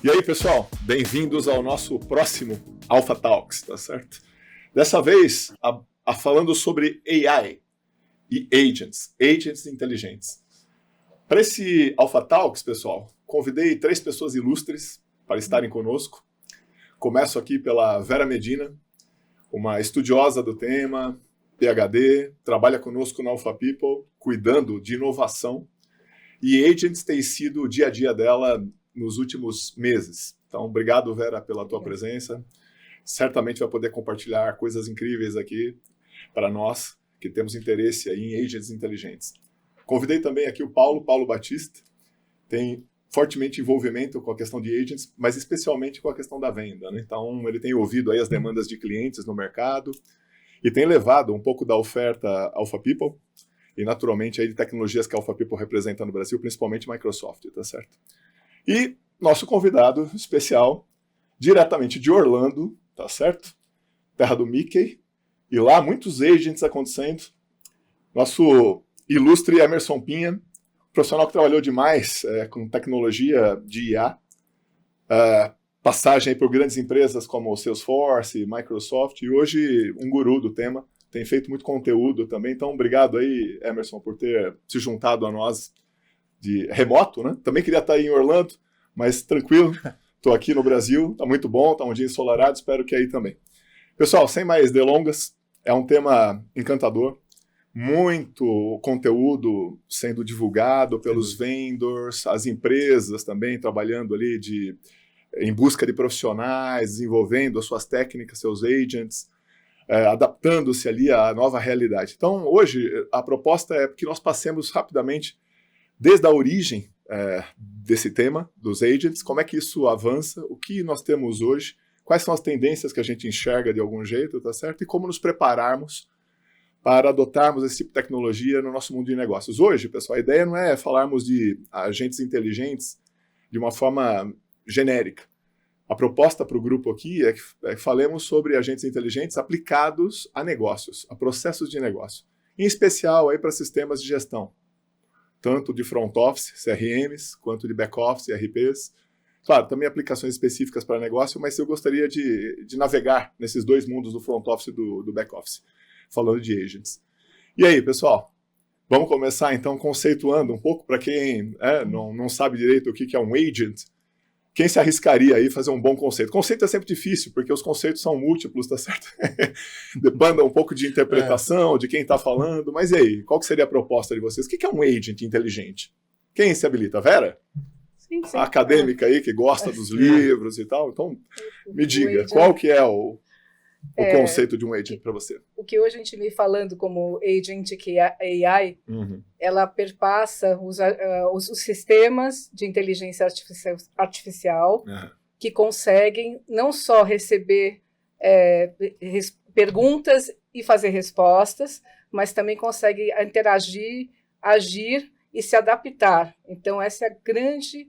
E aí, pessoal, bem-vindos ao nosso próximo Alpha Talks, tá certo? Dessa vez, falando sobre AI e agents inteligentes. Para esse Alpha Talks, pessoal, convidei 3 pessoas ilustres para estarem conosco. Começo aqui pela Vera Medina, uma estudiosa do tema, PhD, trabalha conosco na Alpha People, cuidando de inovação, e agents tem sido o dia a dia dela nos últimos meses. Então, obrigado, Vera, pela tua presença. Certamente vai poder compartilhar coisas incríveis aqui para nós que temos interesse aí em agents inteligentes. Convidei também aqui o Paulo Batista, tem fortemente envolvimento com a questão de agents, mas especialmente com a questão da venda, né? Então, ele tem ouvido aí as demandas de clientes no mercado e tem levado um pouco da oferta Alpha People e, naturalmente, aí de tecnologias que a Alpha People representa no Brasil, principalmente Microsoft, tá certo? E nosso convidado especial, diretamente de Orlando, tá certo? Terra do Mickey. E lá muitos agents acontecendo. Nosso ilustre Emerson Pinha, profissional que trabalhou demais com tecnologia de IA. Passagem aí por grandes empresas como Salesforce, Microsoft. E hoje um guru do tema. Tem feito muito conteúdo também. Então, obrigado aí, Emerson, por ter se juntado a nós de remoto, né? Também queria estar aí em Orlando, mas tranquilo, estou aqui no Brasil, está muito bom, está um dia ensolarado, espero que aí também. Pessoal, sem mais delongas, é um tema encantador, muito conteúdo sendo divulgado pelos vendors, as empresas também trabalhando ali em busca de profissionais, desenvolvendo as suas técnicas, seus agents, adaptando-se ali à nova realidade. Então, hoje, a proposta é que nós passemos rapidamente desde a origem desse tema, dos agents, como é que isso avança, o que nós temos hoje, quais são as tendências que a gente enxerga de algum jeito, tá certo? E como nos prepararmos para adotarmos esse tipo de tecnologia no nosso mundo de negócios. Hoje, pessoal, a ideia não é falarmos de agentes inteligentes de uma forma genérica. A proposta para o grupo aqui é que falemos sobre agentes inteligentes aplicados a negócios, a processos de negócio, em especial aí para sistemas de gestão, tanto de front office, CRMs, quanto de back office, ERPs. Claro, também aplicações específicas para negócio, mas eu gostaria de navegar nesses 2 mundos do front office e do back office, falando de agents. E aí, pessoal, vamos começar então conceituando um pouco para quem não sabe direito o que é um agent. Quem se arriscaria aí fazer um bom conceito? Conceito é sempre difícil, porque os conceitos são múltiplos, tá certo? Depende um pouco de interpretação, de quem está falando. Mas e aí, qual que seria a proposta de vocês? O que é um agent inteligente? Quem se habilita? Vera? Sim. A acadêmica aí, que gosta dos livros e tal. Então, me diga, qual que é o conceito de um agent para você? O que hoje a gente vem falando como agent, que é AI, ela perpassa os sistemas de inteligência artificial que conseguem não só receber perguntas e fazer respostas, mas também conseguem interagir, agir e se adaptar. Então, essa é a grande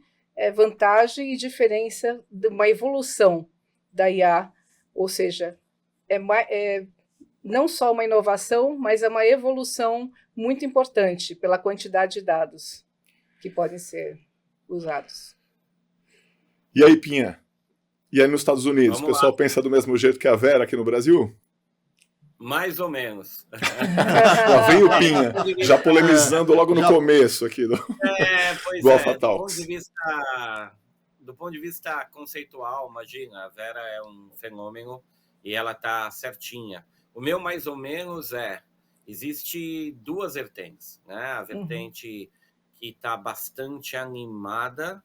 vantagem e diferença de uma evolução da IA, ou seja, não só uma inovação, mas é uma evolução muito importante pela quantidade de dados que podem ser usados. E aí, Pinha? E aí nos Estados Unidos, o pessoal pensa do mesmo jeito que a Vera aqui no Brasil? Mais ou menos. Lá vem o Pinha, já polemizando logo no começo aqui do Alpha Talks. Do ponto de vista conceitual, imagina, a Vera é um fenômeno e ela está certinha. O meu, mais ou menos, existe 2 vertentes, né? A vertente que está bastante animada,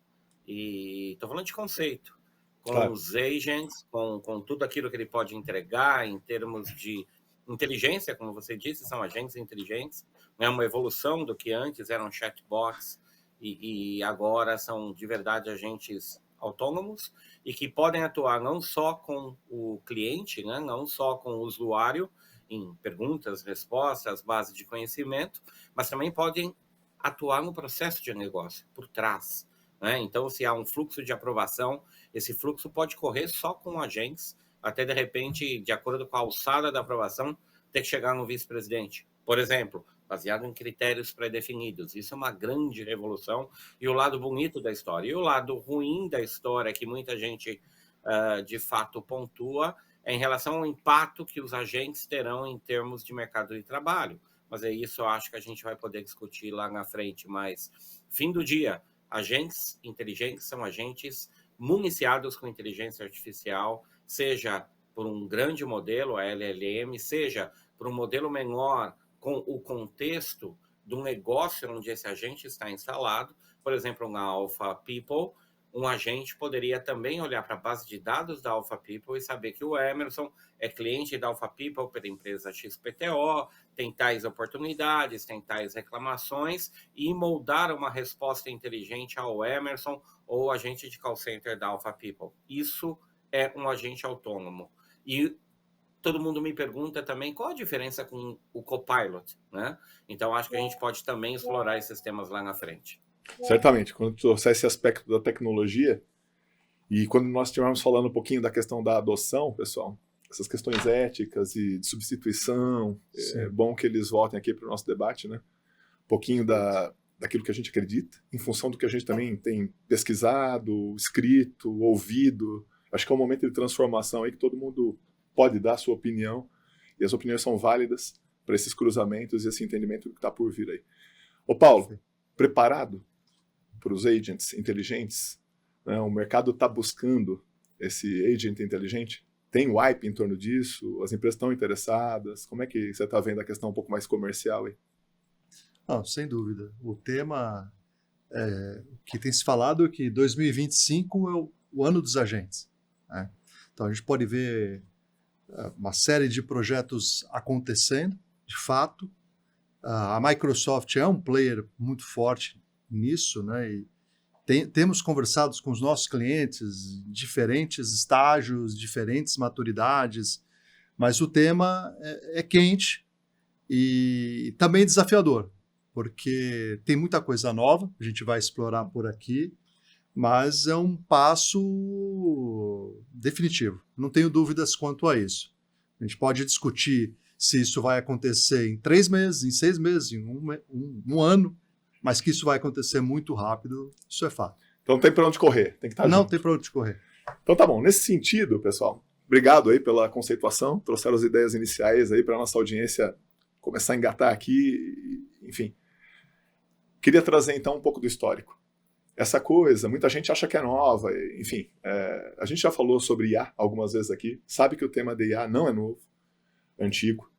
e estou falando de conceito, com os agents, com tudo aquilo que ele pode entregar em termos de inteligência, como você disse, são agentes inteligentes, é uma evolução do que antes eram chatbots e agora são, de verdade, agentes autônomos e que podem atuar não só com o cliente, né, não só com o usuário, em perguntas, respostas, base de conhecimento, mas também podem atuar no processo de negócio, por trás. Né? Então, se há um fluxo de aprovação, esse fluxo pode correr só com agentes, até, de repente, de acordo com a alçada da aprovação, ter que chegar no vice-presidente. Por exemplo, baseado em critérios pré-definidos. Isso é uma grande revolução e o lado bonito da história. E o lado ruim da história, que muita gente, de fato, pontua, é em relação ao impacto que os agentes terão em termos de mercado de trabalho. Mas é isso, eu acho que a gente vai poder discutir lá na frente. Mas, fim do dia, agentes inteligentes são agentes municiados com inteligência artificial, seja por um grande modelo, a LLM, seja por um modelo menor, com o contexto do negócio onde esse agente está instalado. Por exemplo, na Alpha People, um agente poderia também olhar para a base de dados da Alpha People e saber que o Emerson é cliente da Alpha People pela empresa XPTO, tem tais oportunidades, tem tais reclamações, e moldar uma resposta inteligente ao Emerson ou agente de call center da Alpha People. Isso é um agente autônomo. E todo mundo me pergunta também qual a diferença com o Copilot, né? Então, acho que a gente pode também explorar esses temas lá na frente. Certamente, quando trouxer esse aspecto da tecnologia, e quando nós estivermos falando um pouquinho da questão da adoção, pessoal, essas questões éticas e de substituição, é bom que eles voltem aqui para o nosso debate, né? Um pouquinho daquilo que a gente acredita, em função do que a gente também tem pesquisado, escrito, ouvido. Acho que é um momento de transformação aí que todo mundo pode dar a sua opinião, e as opiniões são válidas para esses cruzamentos e esse entendimento do que está por vir aí. Ô Paulo, preparado para os agents inteligentes? Né? O mercado está buscando esse agent inteligente? Tem hype em torno disso? As empresas estão interessadas? Como é que você está vendo a questão um pouco mais comercial aí? Não, sem dúvida. O tema que tem se falado é que 2025 é o ano dos agentes, né? Então a gente pode ver uma série de projetos acontecendo, de fato. A Microsoft é um player muito forte nisso, né? E temos conversado com os nossos clientes, diferentes estágios, diferentes maturidades, mas o tema é quente e também desafiador, porque tem muita coisa nova, a gente vai explorar por aqui, mas é um passo definitivo. Não tenho dúvidas quanto a isso. A gente pode discutir se isso vai acontecer em 3 meses, em 6 meses, em um ano, mas que isso vai acontecer muito rápido, isso é fato. Então não tem para onde correr, tem que estar junto. Não tem para onde correr. Então tá bom, nesse sentido, pessoal, obrigado aí pela conceituação, trouxeram as ideias iniciais aí para a nossa audiência começar a engatar aqui, enfim. Queria trazer então um pouco do histórico. Essa coisa, muita gente acha que é nova, enfim, a gente já falou sobre IA algumas vezes aqui, sabe que o tema de IA não é novo, é antigo,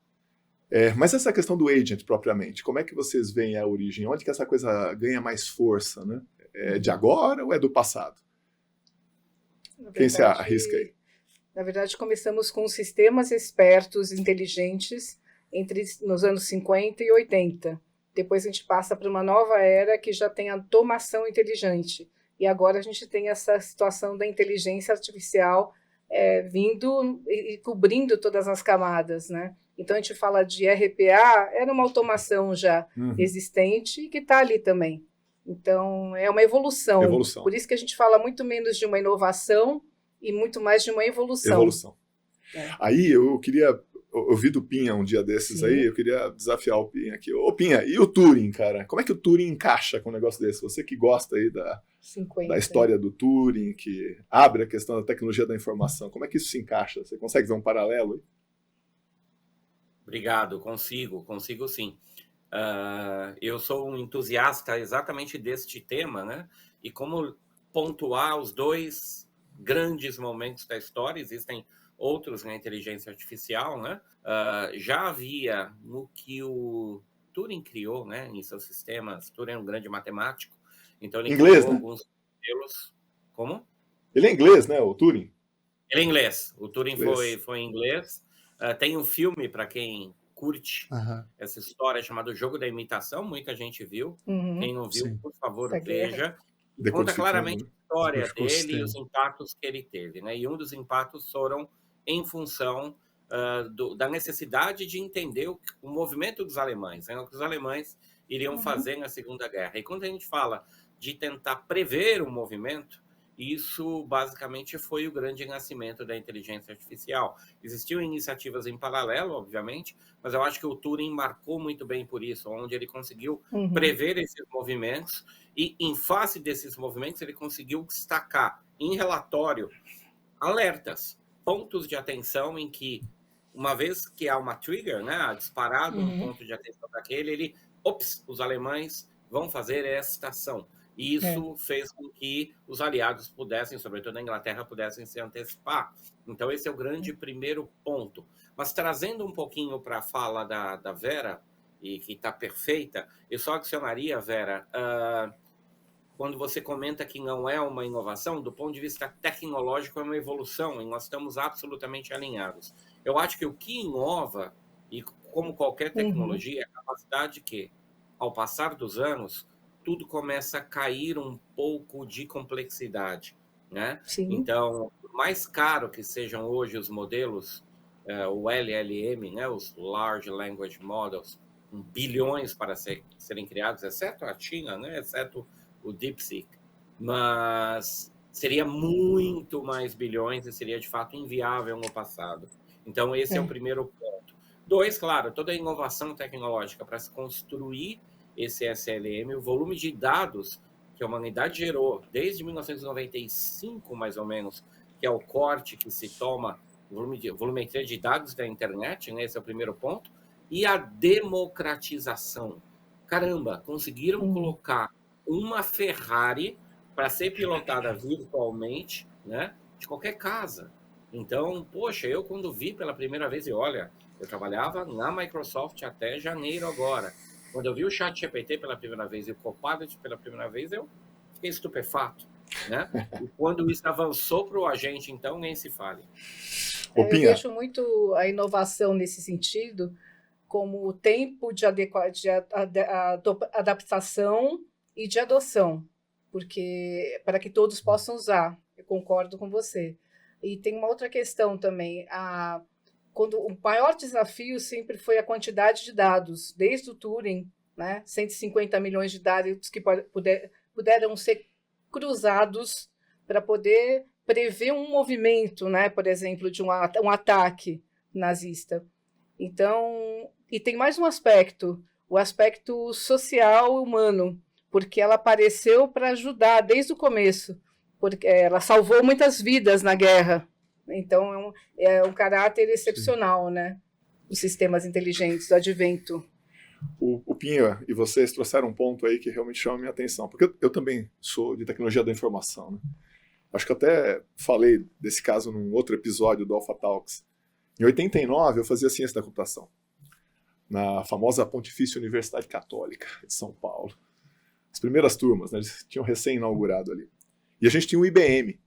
mas essa questão do agent propriamente, como é que vocês veem a origem? Onde que essa coisa ganha mais força, né? É de agora ou é do passado? Quem se arrisca aí? Na verdade, começamos com sistemas expertos inteligentes nos anos 50 e 80. Depois a gente passa para uma nova era que já tem automação inteligente. E agora a gente tem essa situação da inteligência artificial vindo e cobrindo todas as camadas, né? Então a gente fala de RPA, era uma automação já existente que está ali também. Então é uma evolução. Por isso que a gente fala muito menos de uma inovação e muito mais de uma evolução. Aí eu queria... Eu vi do Pinha um dia desses. Sim. Aí, eu queria desafiar o Pinha aqui. Ô Pinha, e o Turing, cara? Como é que o Turing encaixa com um negócio desse? Você que gosta aí da história do Turing, que abre a questão da tecnologia da informação, como é que isso se encaixa? Você consegue ver um paralelo aí? Obrigado, consigo sim. Eu sou um entusiasta exatamente deste tema, né? E como pontuar os 2 grandes momentos da história, existem outros na inteligência artificial, né? Já havia no que o Turing criou, né, em seus sistemas. Turing é um grande matemático, então ele inglês, criou né? Alguns modelos. Como? Ele é inglês, né, o Turing? Ele é inglês. O Turing foi em inglês. Tem um filme para quem curte essa história chamado Jogo da Imitação. Muita gente viu. Quem não viu, por favor, veja. Conta claramente a história dele e os impactos que ele teve, né? E um dos impactos foram em função da necessidade de entender o movimento dos alemães, né? O que os alemães iriam fazer na Segunda Guerra. E quando a gente fala de tentar prever o movimento, isso basicamente foi o grande nascimento da inteligência artificial. Existiam iniciativas em paralelo, obviamente, mas eu acho que o Turing marcou muito bem por isso, onde ele conseguiu prever esses movimentos e, em face desses movimentos, ele conseguiu destacar em relatório alertas, pontos de atenção em que, uma vez que há uma trigger, né, disparado um ponto de atenção daquele, os alemães vão fazer esta ação. E isso fez com que os aliados pudessem, sobretudo a Inglaterra, pudessem se antecipar. Então, esse é o grande primeiro ponto. Mas trazendo um pouquinho para a fala da Vera, e que está perfeita, eu só adicionaria, Vera, quando você comenta que não é uma inovação, do ponto de vista tecnológico é uma evolução, e nós estamos absolutamente alinhados. Eu acho que o que inova, e como qualquer tecnologia, é a capacidade que, ao passar dos anos, tudo começa a cair um pouco de complexidade, né? Sim. Então, por mais caro que sejam hoje os modelos, o LLM, né, os Large Language Models, com bilhões para serem criados, exceto a China, né, exceto o DeepSeek, mas seria muito mais bilhões e seria de fato inviável no passado. Então, esse é o primeiro ponto. 2, claro, toda a inovação tecnológica para se construir esse SLM, o volume de dados que a humanidade gerou desde 1995, mais ou menos, que é o corte que se toma, volumetria de dados da internet, né? Esse é o primeiro ponto, e a democratização. Caramba, conseguiram colocar uma Ferrari para ser pilotada virtualmente, né, de qualquer casa. Então, poxa, eu quando vi pela primeira vez, e olha, eu trabalhava na Microsoft até janeiro agora. Quando eu vi o ChatGPT pela primeira vez e o Copilot pela primeira vez, eu fiquei estupefato, né? E quando isso avançou para o agente, então, nem se fale. Eu vejo muito a inovação nesse sentido como o tempo de adaptação e de adoção, porque para que todos possam usar, eu concordo com você. E tem uma outra questão também, quando o maior desafio sempre foi a quantidade de dados, desde o Turing, né, 150 milhões de dados que puderam ser cruzados para poder prever um movimento, né, por exemplo, de um ataque nazista. Então, e tem mais um aspecto, o aspecto social humano, porque ela apareceu para ajudar desde o começo, porque ela salvou muitas vidas na guerra. Então, é um caráter excepcional, né? Os sistemas inteligentes, o advento. O Pinha e vocês trouxeram um ponto aí que realmente chama a minha atenção, porque eu também sou de tecnologia da informação, né? Acho que até falei desse caso num outro episódio do Alpha Talks. Em 89, eu fazia ciência da computação, na famosa Pontifícia Universidade Católica de São Paulo. As primeiras turmas, né, eles tinham recém-inaugurado ali. E a gente tinha o IBM.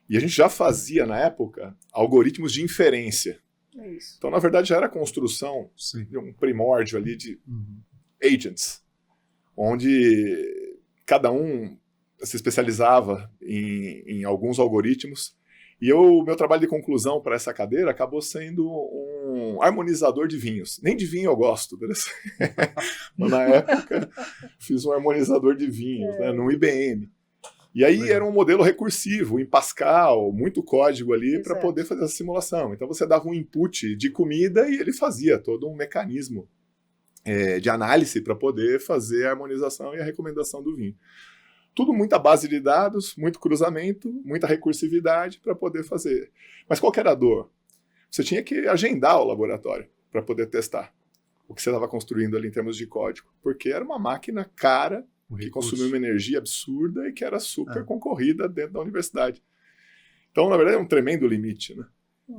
E a gente já fazia, na época, algoritmos de inferência. É isso. Então, na verdade, já era a construção de um primórdio ali de agents, onde cada um se especializava em alguns algoritmos. E o meu trabalho de conclusão para essa cadeira acabou sendo um harmonizador de vinhos. Nem de vinho eu gosto, mas na época fiz um harmonizador de vinhos, né, no IBM. E aí era um modelo recursivo, em Pascal, muito código ali para poder fazer essa simulação. Então você dava um input de comida e ele fazia todo um mecanismo de análise para poder fazer a harmonização e a recomendação do vinho. Tudo muita base de dados, muito cruzamento, muita recursividade para poder fazer. Mas qual que era a dor? Você tinha que agendar o laboratório para poder testar o que você estava construindo ali em termos de código, porque era uma máquina cara, que consumia uma energia absurda e que era super concorrida dentro da universidade. Então, na verdade, é um tremendo limite, né?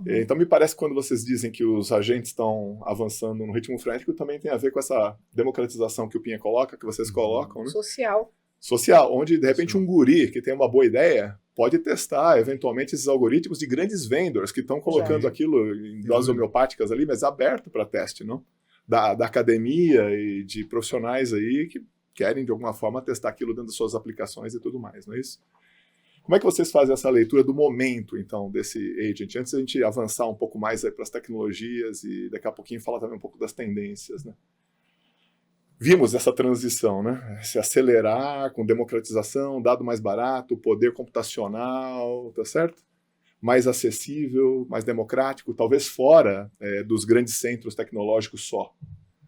Então, me parece que quando vocês dizem que os agentes estão avançando no ritmo frenético, também tem a ver com essa democratização que o Pinha coloca, que vocês colocam, né? Social, onde, de repente, um guri que tem uma boa ideia pode testar, eventualmente, esses algoritmos de grandes vendors que estão colocando aquilo em doses homeopáticas ali, mas aberto para teste, não? Da academia e de profissionais aí que querem, de alguma forma, testar aquilo dentro das suas aplicações e tudo mais, não é isso? Como é que vocês fazem essa leitura do momento, então, desse agent? Antes da gente avançar um pouco mais para as tecnologias e daqui a pouquinho falar também um pouco das tendências, né? vimos essa transição, né? Se acelerar com democratização, dado mais barato, poder computacional, tá certo? Mais acessível, mais democrático, talvez fora dos grandes centros tecnológicos só.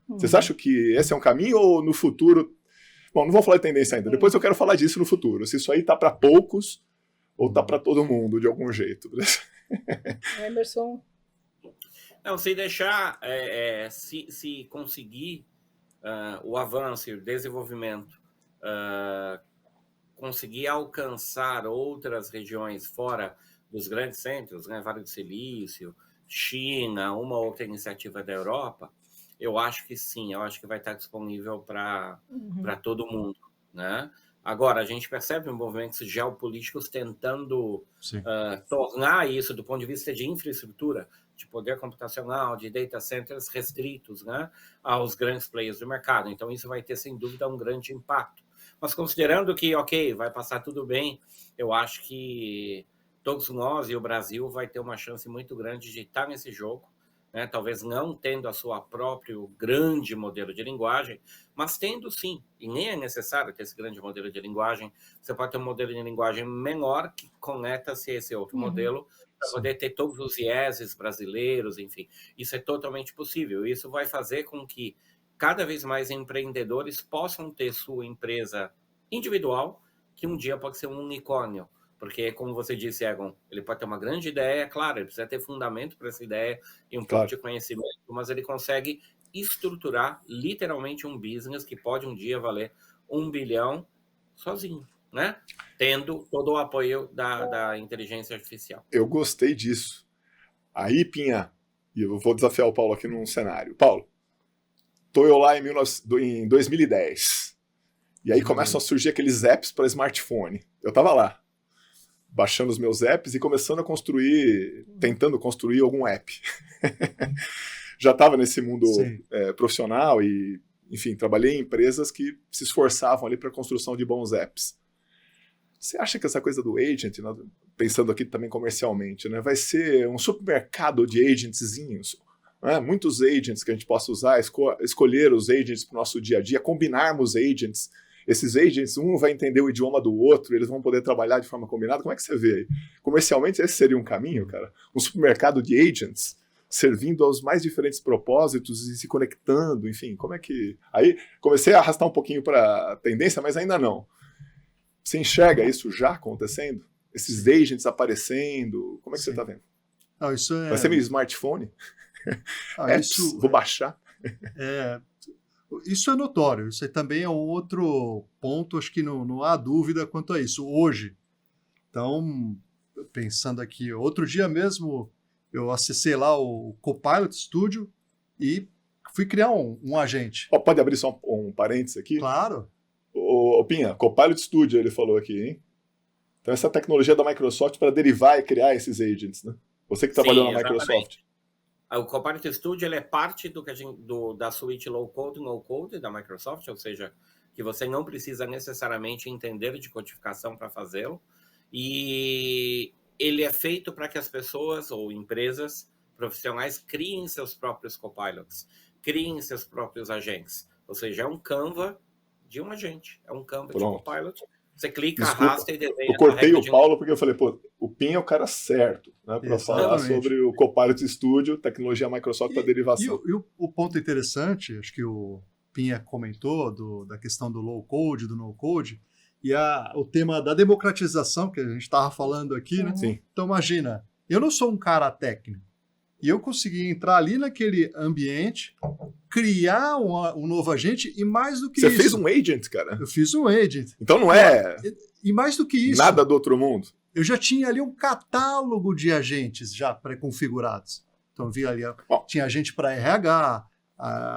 Vocês acham que esse é um caminho ou no futuro... Bom, não vou falar de tendência ainda, depois eu quero falar disso no futuro, se isso aí tá para poucos ou tá para todo mundo, de algum jeito. Emerson? Não, se deixar, se conseguir o avanço e o desenvolvimento, conseguir alcançar outras regiões fora dos grandes centros, né, Vale do Silício, China, uma outra iniciativa da Europa, eu acho que sim, eu acho que vai estar disponível para todo mundo, né? Agora, a gente percebe movimentos geopolíticos tentando tornar isso, do ponto de vista de infraestrutura, de poder computacional, de data centers restritos, né, aos grandes players do mercado. Então, isso vai ter, sem dúvida, um grande impacto. Mas considerando que, ok, vai passar tudo bem, eu acho que todos nós e o Brasil vai ter uma chance muito grande de estar nesse jogo, né? Talvez não tendo a sua próprio grande modelo de linguagem, mas tendo sim, e nem é necessário ter esse grande modelo de linguagem, você pode ter um modelo de linguagem menor que conecta-se a esse outro modelo para poder ter todos os IESs brasileiros, enfim, isso é totalmente possível. Isso vai fazer com que cada vez mais empreendedores possam ter sua empresa individual, que um dia pode ser um unicórnio. Porque, como você disse, Egon, ele pode ter uma grande ideia, claro, ele precisa ter fundamento para essa ideia e um pouco de conhecimento, mas ele consegue estruturar literalmente um business que pode um dia valer 1 bilhão sozinho, né? Tendo todo o apoio da inteligência artificial. Eu gostei disso. Aí, Pinha, e eu vou desafiar o Paulo aqui num cenário. Paulo, tô eu lá em 2010, e aí começam a surgir aqueles apps para smartphone. Eu tava lá, baixando os meus apps e começando a tentando construir algum app. Já estava nesse mundo profissional e, enfim, trabalhei em empresas que se esforçavam ali para a construção de bons apps. Você acha que essa coisa do agent, né, pensando aqui também comercialmente, né, vai ser um supermercado de agentzinhos? Né? Muitos agents que a gente possa usar, escolher os agents para o nosso dia a dia, combinarmos agents. Esses agents, um vai entender o idioma do outro, eles vão poder trabalhar de forma combinada. Como é que você vê aí? Comercialmente, esse seria um caminho, cara? Um supermercado de agents, servindo aos mais diferentes propósitos e se conectando, enfim, como é que... Aí comecei a arrastar um pouquinho para a tendência, mas ainda não. Você enxerga isso já acontecendo? Esses agents aparecendo? Como é que você está vendo? Não, isso vai ser meio smartphone? Apps, vou baixar? Isso é notório, isso aí também é um outro ponto, acho que não há dúvida quanto a isso, hoje. Então, pensando aqui, outro dia mesmo eu acessei lá o Copilot Studio e fui criar um agente. Pode abrir só um parênteses aqui? Claro. Ô Pinha, Copilot Studio ele falou aqui, hein? Então essa tecnologia da Microsoft para derivar e criar esses agents, né? Você que trabalhou na Microsoft. O Copilot Studio ele é parte da suíte Low Code, No Code da Microsoft, ou seja, que você não precisa necessariamente entender de codificação para fazê-lo. E ele é feito para que as pessoas ou empresas profissionais criem seus próprios copilots, criem seus próprios agentes. Ou seja, é um Canva de um agente, é um Canva de copilot. Você clica, arrasta e desenha. Eu cortei o Paulo porque eu falei, o Pinha é o cara certo, né, para falar sobre o Copilot Studio, tecnologia Microsoft para derivação. E o ponto interessante, acho que o Pinha comentou da questão do low code, do no code, e o tema da democratização que a gente estava falando aqui, né? Sim. Então imagina, eu não sou um cara técnico, e eu consegui entrar ali naquele ambiente, criar um novo agente, e mais do que isso... Você fez um agent, cara? Eu fiz um agent. Então não é... E mais do que isso... Nada do outro mundo. Eu já tinha ali um catálogo de agentes já pré-configurados. Então, vi ali, tinha agente para RH,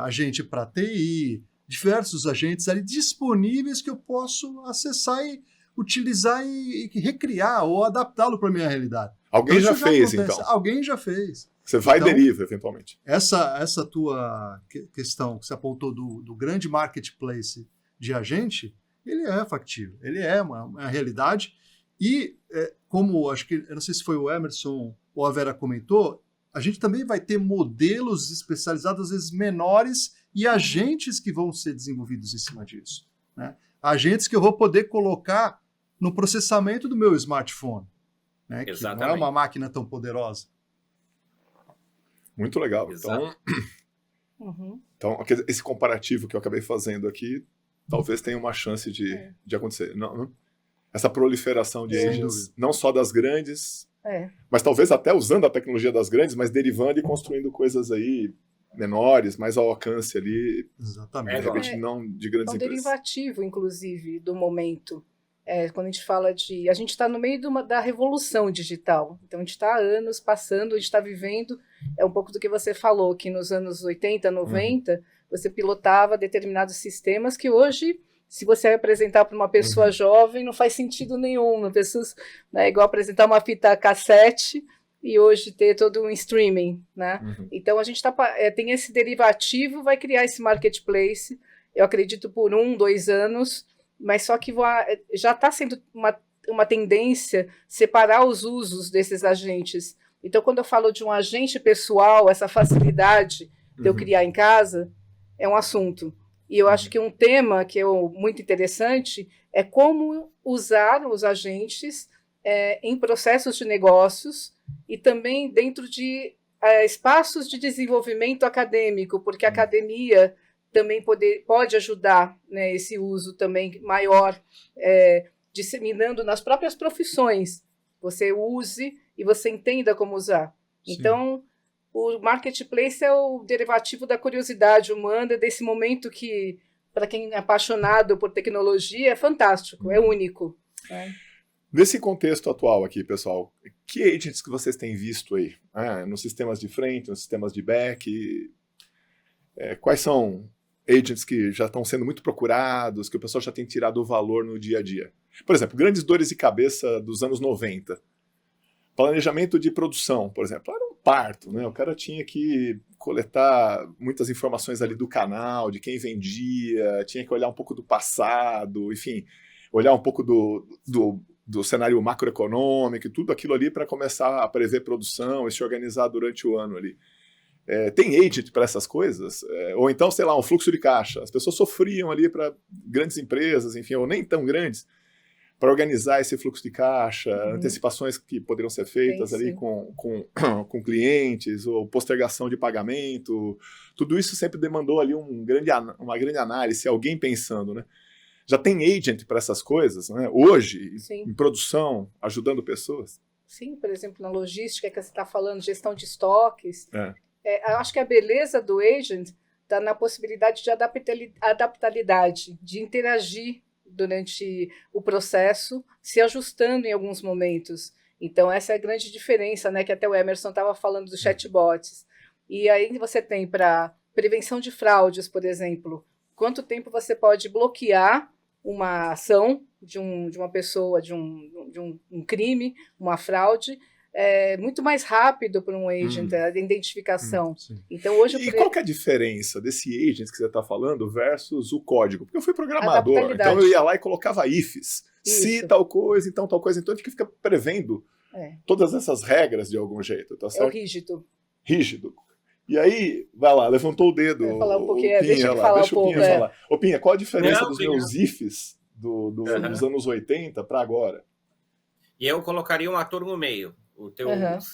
agente para TI, diversos agentes ali disponíveis que eu posso acessar e utilizar e recriar ou adaptá-lo para a minha realidade. Alguém já fez, então. Alguém já fez. Você vai e deriva, eventualmente. Essa tua questão que você apontou do grande marketplace de agente, ele é factível, ele é uma realidade. E, como acho que, eu não sei se foi o Emerson ou a Vera comentou, a gente também vai ter modelos especializados, às vezes menores, e agentes que vão ser desenvolvidos em cima disso, né? Agentes que eu vou poder colocar no processamento do meu smartphone, né? Que não é uma máquina tão poderosa. Muito legal. Então, esse comparativo que eu acabei fazendo aqui, talvez tenha uma chance de acontecer. Não? Essa proliferação de agents, não só das grandes, mas talvez até usando a tecnologia das grandes, mas derivando e construindo coisas aí menores, mais ao alcance ali. Exatamente. De repente, não de grandes empresas. Derivativo, inclusive, do momento. Quando a gente fala de... A gente está no meio da revolução digital. Então, a gente está há anos passando, a gente está vivendo... É um pouco do que você falou, que nos anos 80, 90, você pilotava determinados sistemas que hoje, se você apresentar para uma pessoa jovem, não faz sentido nenhum. Pessoas, né, é igual apresentar uma fita cassete e hoje ter todo um streaming, né? Então, a gente tem esse derivativo, vai criar esse marketplace, eu acredito, por 1, 2 anos, mas só que já está sendo uma tendência separar os usos desses agentes. Então, quando eu falo de um agente pessoal, essa facilidade de eu criar em casa, é um assunto. E eu acho que um tema que é muito interessante é como usar os agentes em processos de negócios e também dentro de espaços de desenvolvimento acadêmico, porque a academia também pode ajudar, né, esse uso também maior, disseminando nas próprias profissões. Você use e você entenda como usar. Sim. Então, o marketplace é o derivativo da curiosidade humana, desse momento que, para quem é apaixonado por tecnologia, é fantástico, é único. Né? Nesse contexto atual aqui, pessoal, que agents que vocês têm visto aí? Nos sistemas de frente, nos sistemas de back? Quais são agents que já estão sendo muito procurados, que o pessoal já tem tirado o valor no dia a dia? Por exemplo, grandes dores de cabeça dos anos 90. Planejamento de produção, por exemplo, era um parto, né? O cara tinha que coletar muitas informações ali do canal, de quem vendia, tinha que olhar um pouco do passado, enfim, olhar um pouco do cenário macroeconômico e tudo aquilo ali para começar a prever produção e se organizar durante o ano ali. Tem agent para essas coisas? Ou então, sei lá, um fluxo de caixa. As pessoas sofriam ali para grandes empresas, enfim, ou nem tão grandes, para organizar esse fluxo de caixa, antecipações que poderiam ser feitas ali com clientes, ou postergação de pagamento. Tudo isso sempre demandou ali uma grande análise, alguém pensando, né? Já tem agent para essas coisas, né? Hoje, em produção, ajudando pessoas? Sim, por exemplo, na logística que você está falando, gestão de estoques. Eu acho que a beleza do agent está na possibilidade de adaptabilidade, de interagir durante o processo, se ajustando em alguns momentos. Então, essa é a grande diferença, né, que até o Emerson estava falando dos chatbots. E aí você tem para prevenção de fraudes, por exemplo, quanto tempo você pode bloquear uma ação de uma pessoa, de um crime, uma fraude, muito mais rápido para um agent, a identificação. Então, hoje, e qual que é a diferença desse agent que você está falando versus o código? Porque eu fui programador, então eu ia lá e colocava ifs. Se tal coisa, então tal coisa. Então a gente fica prevendo todas essas regras de algum jeito. Tá certo? É o rígido. Rígido. E aí, vai lá, levantou o dedo. Vou falar um pouquinho, Pinha, deixa eu falar um pouco. Falar. Ô Pinha, qual a diferença dos meus ifs dos anos 80 para agora? E eu colocaria um ator no meio. O teu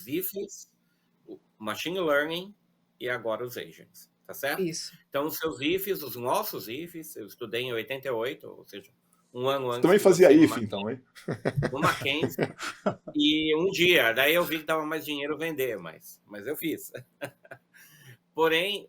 ifs, o machine learning e agora os agents, tá certo? Isso. Então, os seus ifs, os nossos ifs, eu estudei em 88, ou seja, um ano antes. Você também fazia if, então, hein? No Mackenzie. E um dia, daí eu vi que dava mais dinheiro vender, mas eu fiz. Porém,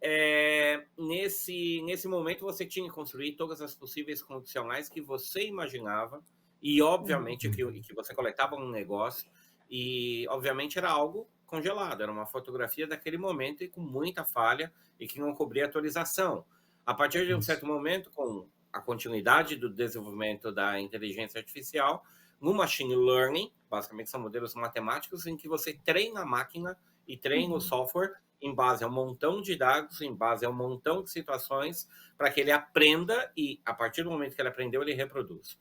nesse momento você tinha que construir todas as possíveis condicionais que você imaginava e, obviamente, que você coletava um negócio e, obviamente, era algo congelado, era uma fotografia daquele momento e com muita falha e que não cobria atualização. A partir de um certo momento, com a continuidade do desenvolvimento da inteligência artificial, no machine learning, basicamente são modelos matemáticos em que você treina a máquina e treina o software em base a um montão de dados, em base a um montão de situações, para que ele aprenda e, a partir do momento que ele aprendeu, ele reproduz.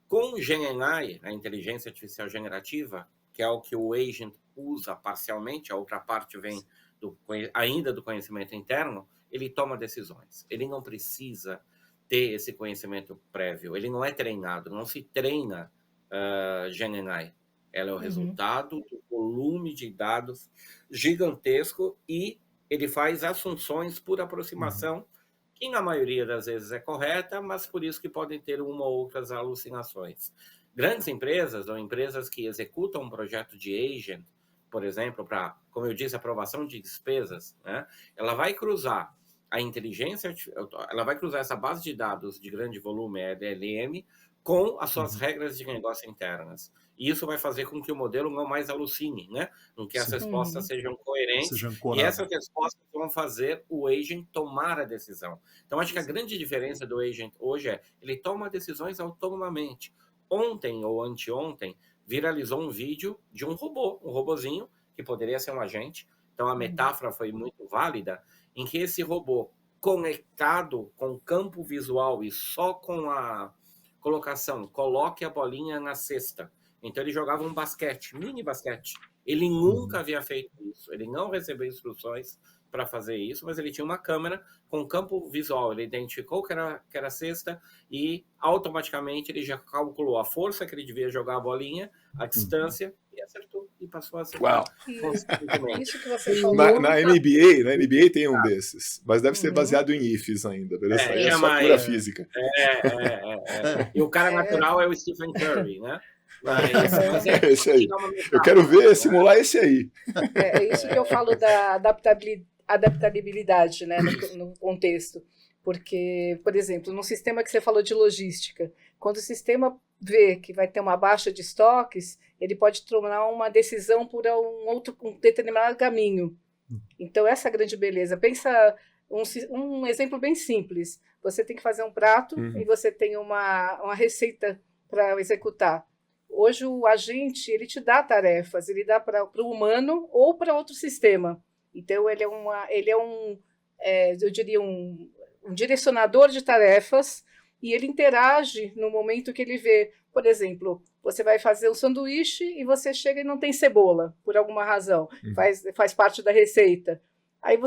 Com o GenAI, a inteligência artificial generativa, que é o que o agent usa parcialmente, a outra parte vem ainda do conhecimento interno, ele toma decisões. Ele não precisa ter esse conhecimento prévio. Ele não é treinado, não se treina GenAI. Ela é o resultado do volume de dados gigantesco e ele faz assunções por aproximação, que na maioria das vezes é correta, mas por isso que podem ter uma ou outras alucinações. Grandes empresas ou empresas que executam um projeto de agent, por exemplo, para, como eu disse, aprovação de despesas, né? Ela vai cruzar a inteligência, ela vai cruzar essa base de dados de grande volume, LLM, com as suas regras de negócio internas. E isso vai fazer com que o modelo não mais alucine, né? Com que as respostas sejam coerentes. E essas respostas vão fazer o agent tomar a decisão. Então, acho que a grande diferença do agent hoje é ele toma decisões autonomamente. Ontem ou anteontem, viralizou um vídeo de um robozinho, que poderia ser um agente. Então, a metáfora foi muito válida, em que esse robô, conectado com o campo visual e só com a colocação, coloque a bolinha na cesta. Então, ele jogava um basquete, mini basquete. Ele nunca havia feito isso. Ele não recebeu instruções para fazer isso, mas ele tinha uma câmera com campo visual. Ele identificou que era cesta e automaticamente ele já calculou a força que ele devia jogar a bolinha, a distância, e acertou. E passou a acertar. Isso que você falou. Na NBA tem um desses, mas deve ser baseado em ifs ainda. Beleza? É só pura física. E o cara natural é o Stephen Curry, né? Mas esse aí. Eu quero ver simular esse aí. É isso que eu falo da adaptabilidade, né, no contexto. Porque, por exemplo, num sistema que você falou de logística, quando o sistema vê que vai ter uma baixa de estoques, ele pode tomar uma decisão por um determinado caminho. Então, essa é a grande beleza. Pensa um exemplo bem simples. Você tem que fazer um prato e você tem uma receita para executar. Hoje, o agente, ele te dá tarefas, ele dá para o humano ou para outro sistema. Então, ele é eu diria, um direcionador de tarefas e ele interage no momento que ele vê. Por exemplo, você vai fazer um sanduíche e você chega e não tem cebola, por alguma razão, faz parte da receita. Aí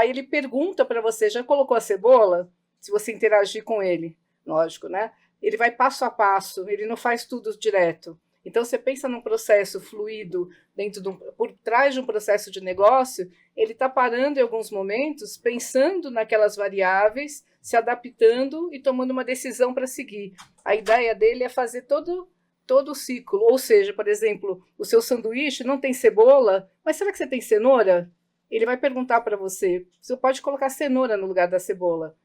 ele pergunta para você, já colocou a cebola? Se você interagir com ele, lógico, né? Ele vai passo a passo, ele não faz tudo direto. Então, você pensa num processo fluido, por trás de um processo de negócio, ele está parando em alguns momentos, pensando naquelas variáveis, se adaptando e tomando uma decisão para seguir. A ideia dele é fazer todo o ciclo. Ou seja, por exemplo, o seu sanduíche não tem cebola, mas será que você tem cenoura? Ele vai perguntar para você, você pode colocar cenoura no lugar da cebola.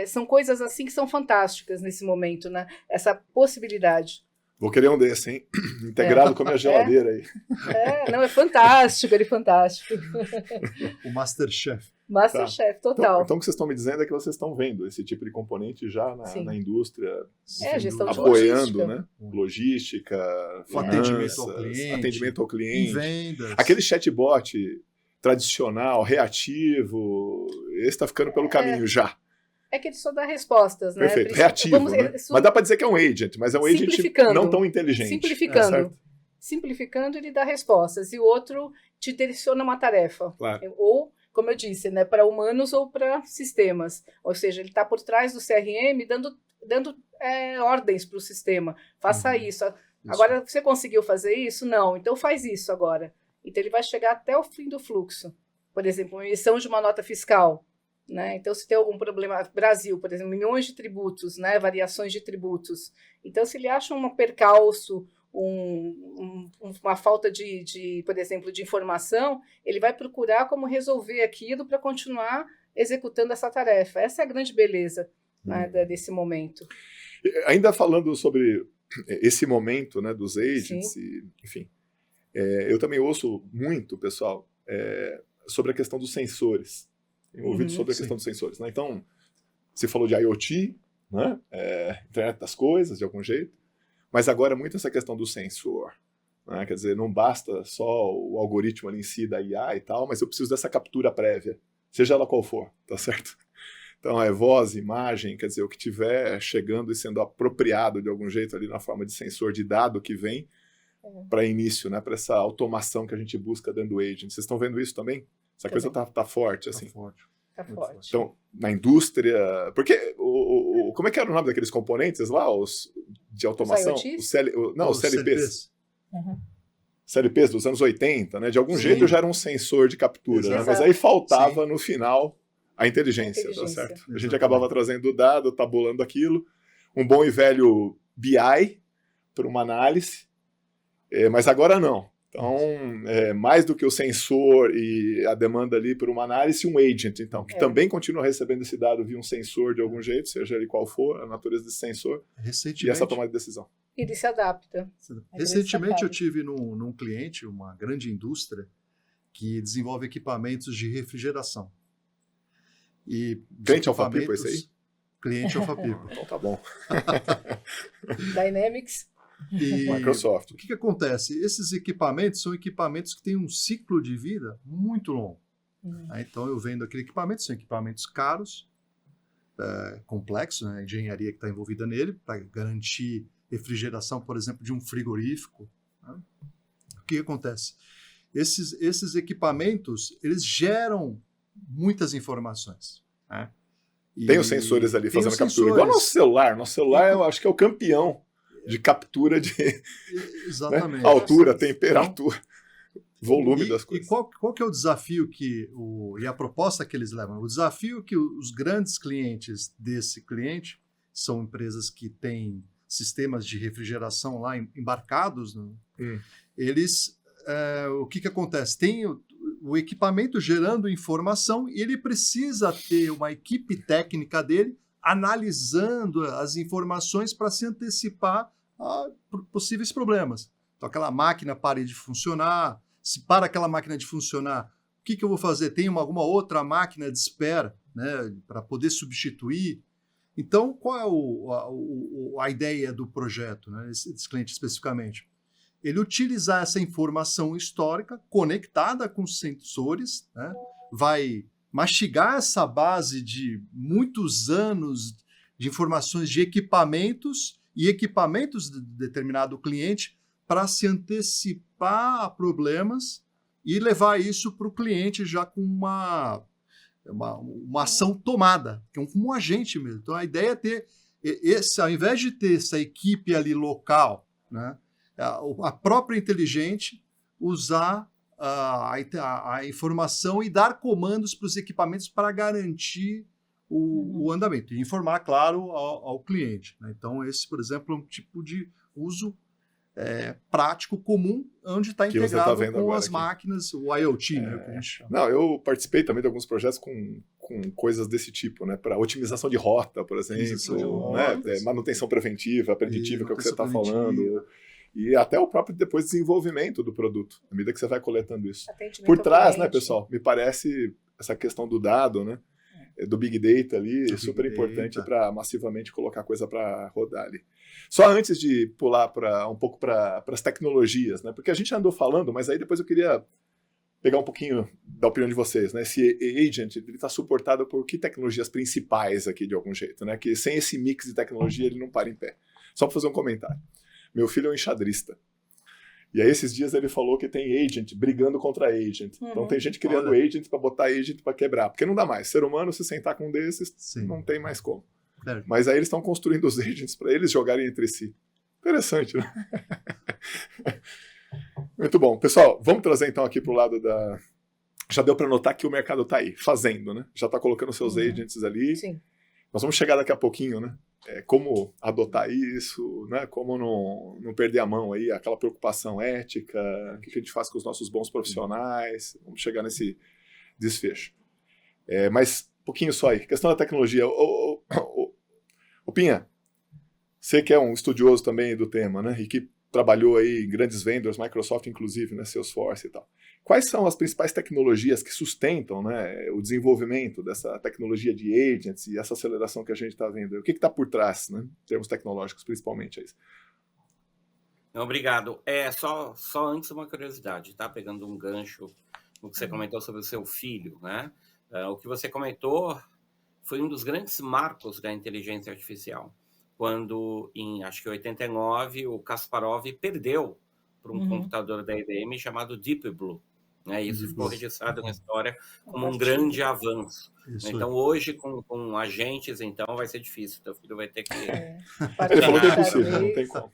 São coisas assim que são fantásticas nesse momento, né? Essa possibilidade. Vou querer um desse, hein? Integrado com a minha geladeira aí. Não, é fantástico, ele é fantástico. O Masterchef. Masterchef, total. Então, o que vocês estão me dizendo é que vocês estão vendo esse tipo de componente já na indústria, gestão de apoiando, né? Logística, atendimento ao cliente, em vendas. Aquele chatbot tradicional, reativo, esse está ficando pelo caminho já. É que ele só dá respostas, né? Perfeito, reativo, né? Mas dá para dizer que é um agent, mas é um agent não tão inteligente. Simplificando, ele dá respostas. E o outro te direciona uma tarefa. Claro. Ou, como eu disse, né, para humanos ou para sistemas. Ou seja, ele está por trás do CRM dando ordens para o sistema. Faça isso. Agora, você conseguiu fazer isso? Não. Então, faz isso agora. Então, ele vai chegar até o fim do fluxo. Por exemplo, uma emissão de uma nota fiscal. Né? Então, se tem algum problema, Brasil, por exemplo, milhões de tributos, né? Variações de tributos. Então, se ele acha um percalço, uma falta por exemplo, de informação, ele vai procurar como resolver aquilo para continuar executando essa tarefa. Essa é a grande beleza, né, desse momento. Ainda falando sobre esse momento, né, dos agents, enfim, eu também ouço muito, pessoal, sobre a questão dos sensores. Tenho ouvido sobre a questão dos sensores. Né? Então, você falou de IoT, né? Internet das coisas, de algum jeito, mas agora muito essa questão do sensor. Né? Quer dizer, não basta só o algoritmo ali em si da IA e tal, mas eu preciso dessa captura prévia, seja ela qual for, tá certo? Então, voz, imagem, quer dizer, o que tiver chegando e sendo apropriado de algum jeito ali na forma de sensor de dado que vem, para início, né? Para essa automação que a gente busca dentro do agent. Vocês estão vendo isso também? Essa coisa tá forte, assim. Tá forte. Tá forte. Então, na indústria... Porque, como é que era o nome daqueles componentes lá, de automação? IoTs? Os CLPs. Uhum. CLPs dos anos 80, né? De algum Sim. jeito já era um sensor de captura, né? Exato. Mas aí faltava, no final, a inteligência, tá Inteligência. certo? A gente Exatamente. acabava trazendo o dado, tabulando aquilo, um bom e velho BI para uma análise, mas agora não. Então, mais do que o sensor e a demanda ali por uma análise, um agent, então, que também continua recebendo esse dado via um sensor de algum jeito, seja ele qual for a natureza desse sensor, e essa tomada de decisão. Ele se adapta. Recentemente eu tive num cliente, uma grande indústria, que desenvolve equipamentos de refrigeração. E Cliente Alpha-Pipo esse aí? Cliente Alpha-Pipo. Então tá bom. Dynamics. E Microsoft. o que acontece? Esses equipamentos são equipamentos que têm um ciclo de vida muito longo. Então eu vendo aquele equipamento, são equipamentos caros, complexos, né? A engenharia que está envolvida nele, para garantir refrigeração, por exemplo, de um frigorífico. Né? O que acontece? Esses equipamentos, eles geram muitas informações. Né? Tem os sensores ali fazendo captura. Sensores. Igual nosso celular. Nosso celular, eu acho que é o campeão de captura de Exatamente. né? Altura, temperatura, volume das E coisas. qual que é o desafio e a proposta que eles levam? O desafio que os grandes clientes desse cliente são empresas que têm sistemas de refrigeração lá embarcados, né? Eles, o que acontece? Tem o equipamento gerando informação e ele precisa ter uma equipe técnica dele analisando as informações para se antecipar a possíveis problemas. Então, aquela máquina para de funcionar. Se para aquela máquina de funcionar, o que eu vou fazer? Tem alguma outra máquina de espera, né, para poder substituir? Então, qual é a ideia do projeto, né, desse cliente especificamente? Ele utilizar essa informação histórica conectada com sensores, né, vai mastigar essa base de muitos anos de informações de equipamentos e equipamentos de determinado cliente para se antecipar a problemas e levar isso para o cliente já com uma ação tomada, que é como um agente mesmo. Então a ideia é ter ao invés de ter essa equipe ali local, né, a própria inteligente usar a informação e dar comandos para os equipamentos para garantir o andamento e informar, claro, ao cliente. Né? Então, esse, por exemplo, é um tipo de uso prático comum, onde está integrado com as máquinas, o IoT. Né, que a gente chama. Não, eu participei também de alguns projetos com coisas desse tipo, né? Para otimização de rota, por exemplo, né? Manutenção preventiva, preditiva, que é o que você está falando. E até o próprio depois desenvolvimento do produto, à medida que você vai coletando isso. Por trás, né, pessoal, me parece essa questão do dado, né, do Big Data ali, super importante para massivamente colocar coisa para rodar ali. Só antes de pular um pouco para as tecnologias, né, porque a gente andou falando, mas aí depois eu queria pegar um pouquinho da opinião de vocês, né, esse agent está suportado por que tecnologias principais aqui de algum jeito, né, que sem esse mix de tecnologia ele não para em pé. Só para fazer um comentário. Meu filho é um enxadrista. E aí esses dias ele falou que tem agent brigando contra agent. Então tem gente criando agent para botar agent para quebrar. Porque não dá mais. Ser humano, se sentar com um desses, não tem mais como. Mas aí eles estão construindo os agents para eles jogarem entre si. Interessante, né? Muito bom. Pessoal, vamos trazer então aqui para o lado da... Já deu para notar que o mercado está aí, fazendo, né? Já está colocando seus agents ali. Sim. Nós vamos chegar daqui a pouquinho, né? Como adotar isso, né? Como não perder a mão aí, aquela preocupação ética, o que a gente faz com os nossos bons profissionais, vamos chegar nesse desfecho. Mas um pouquinho só aí, questão da tecnologia. Ô Pinha, você que é um estudioso também do tema, né? E que trabalhou aí em grandes vendors, Microsoft inclusive, né? Salesforce e tal. Quais são as principais tecnologias que sustentam, né, o desenvolvimento dessa tecnologia de agents e essa aceleração que a gente está vendo? O que está por trás, né, em termos tecnológicos, principalmente? É isso. Obrigado. Só antes uma curiosidade, tá? Pegando um gancho no que você comentou sobre o seu filho, né? O que você comentou foi um dos grandes marcos da inteligência artificial. Quando, acho que em 89, o Kasparov perdeu por um computador da IBM chamado Deep Blue. Né? Isso ficou registrado na história como um grande avanço. Então, hoje, com agentes, então, vai ser difícil. Teu filho vai ter que... Ele falou que é possível, não tem como.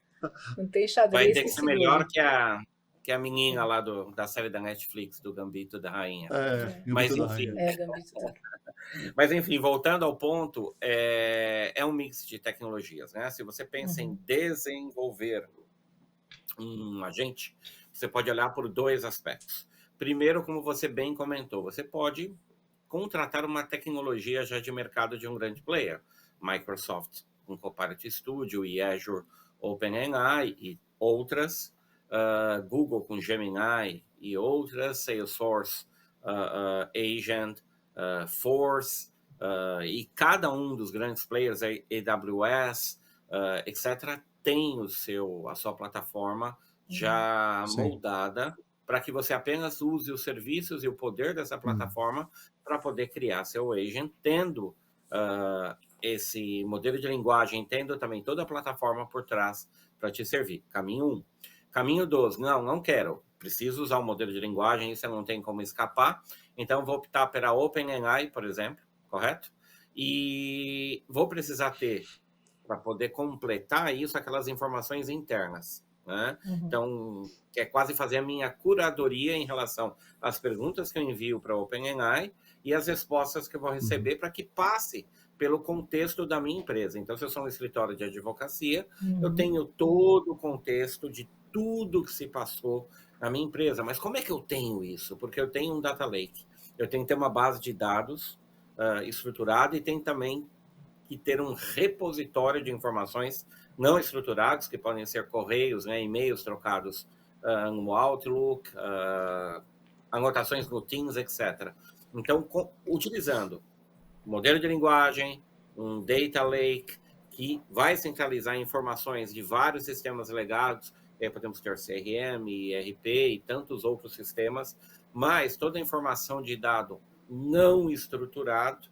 Não tem xadrez. Vai ter que ser melhor que a menina lá da série da Netflix, do Gambito da Rainha. Mas, enfim... Mas, enfim, voltando ao ponto, é um mix de tecnologias. Né? Se você pensa em desenvolver um agente, você pode olhar por 2 aspectos. Primeiro, como você bem comentou, você pode contratar uma tecnologia já de mercado de um grande player. Microsoft com Copilot Studio e Azure OpenAI e outras. Google com Gemini e outras. Salesforce, Agent, Force, e cada um dos grandes players, AWS, etc., tem a sua plataforma já moldada para que você apenas use os serviços e o poder dessa plataforma para poder criar seu agent, tendo esse modelo de linguagem, tendo também toda a plataforma por trás para te servir. Caminho 1. Caminho 2, não quero. Preciso usar um modelo de linguagem, isso não tem como escapar. Então, vou optar pela OpenAI, por exemplo, correto? E vou precisar ter, para poder completar isso, aquelas informações internas. Né? Então, é quase fazer a minha curadoria em relação às perguntas que eu envio para a OpenAI e as respostas que eu vou receber para que passe pelo contexto da minha empresa. Então, se eu sou um escritório de advocacia, eu tenho todo o contexto de tudo que se passou na minha empresa. Mas como é que eu tenho isso? Porque eu tenho um data lake. Eu tenho que ter uma base de dados estruturada e tenho também que ter um repositório de informações não estruturados, que podem ser correios, né, e-mails trocados no Outlook, anotações no Teams, etc. Então, utilizando modelo de linguagem, um data lake, que vai centralizar informações de vários sistemas legados, podemos ter CRM, ERP e tantos outros sistemas, mas toda a informação de dado não estruturado,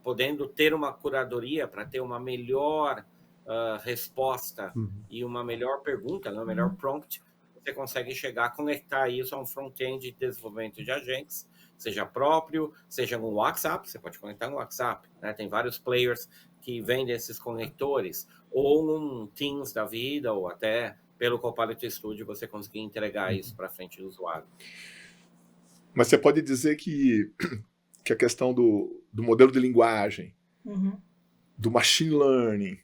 podendo ter uma curadoria para ter uma melhor resposta e uma melhor pergunta, uma melhor prompt, você consegue chegar, conectar isso a um front-end de desenvolvimento de agentes, seja próprio, seja no WhatsApp, você pode conectar no WhatsApp, né? Tem vários players que vendem esses conectores, ou um Teams da vida, ou até pelo Copilot Studio você conseguir entregar isso para frente do usuário. Mas você pode dizer que a questão do modelo de linguagem, do machine learning,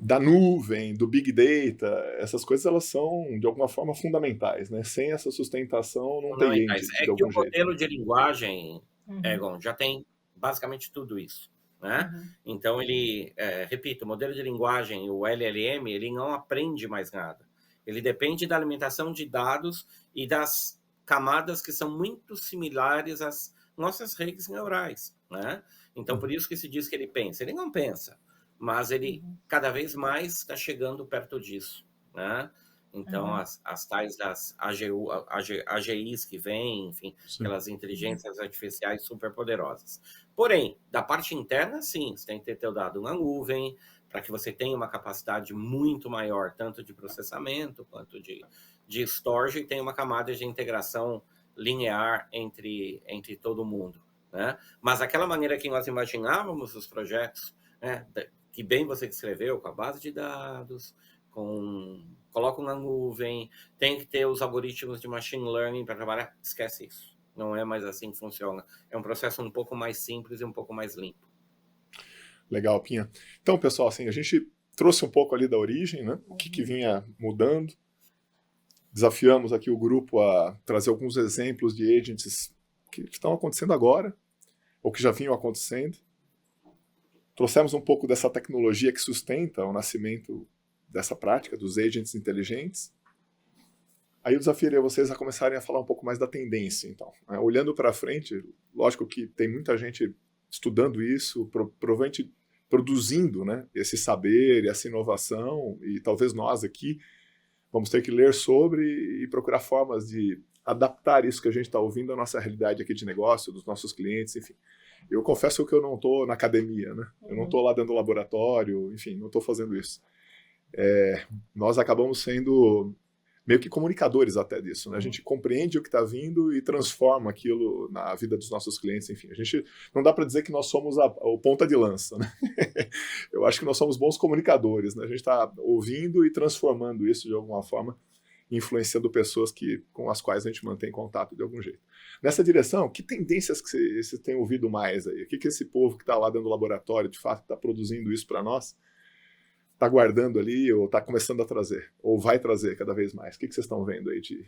da nuvem, do big data, essas coisas elas são de alguma forma fundamentais, né? Sem essa sustentação não tem gente de algum jeito. O modelo de linguagem, Egon, já tem basicamente tudo isso, né? Então ele, repito, o modelo de linguagem, o LLM, ele não aprende mais nada. Ele depende da alimentação de dados e das camadas que são muito similares às nossas redes neurais, né? Então por isso que se diz que ele pensa. Ele não pensa, mas ele cada vez mais está chegando perto disso, né? Então, as tais das AGIs que vêm, enfim, aquelas inteligências artificiais super poderosas. Porém, da parte interna, sim, você tem que ter teu dado na nuvem, para que você tenha uma capacidade muito maior, tanto de processamento quanto de storage, e tenha uma camada de integração linear entre todo mundo, né? Mas aquela maneira que nós imaginávamos os projetos, né, que bem você escreveu, com a base de dados, coloca na nuvem, tem que ter os algoritmos de machine learning para trabalhar, esquece isso. Não é mais assim que funciona. É um processo um pouco mais simples e um pouco mais limpo. Legal, Pinha. Então, pessoal, assim, a gente trouxe um pouco ali da origem, né? O que vinha mudando. Desafiamos aqui o grupo a trazer alguns exemplos de agents que estão acontecendo agora, ou que já vinham acontecendo. Trouxemos um pouco dessa tecnologia que sustenta o nascimento dessa prática, dos agents inteligentes. Aí eu desafiaria vocês a começarem a falar um pouco mais da tendência, então. Olhando para frente, lógico que tem muita gente estudando isso, provavelmente produzindo, né, esse saber e essa inovação, e talvez nós aqui vamos ter que ler sobre e procurar formas de adaptar isso que a gente está ouvindo à nossa realidade aqui de negócio, dos nossos clientes, enfim. Eu confesso que eu não estou na academia, né? Eu não estou lá dentro do laboratório, enfim, não estou fazendo isso. nós acabamos sendo meio que comunicadores até disso, né? A gente compreende o que está vindo e transforma aquilo na vida dos nossos clientes, enfim. A gente não dá para dizer que nós somos o ponta de lança, né? Eu acho que nós somos bons comunicadores, né? A gente está ouvindo e transformando isso de alguma forma, influenciando pessoas com as quais a gente mantém contato de algum jeito. Nessa direção, que tendências que você tem ouvido mais aí? O que esse povo que está lá dentro do laboratório, de fato, está produzindo isso para nós, está guardando ali ou está começando a trazer? Ou vai trazer cada vez mais? O que vocês estão vendo aí de...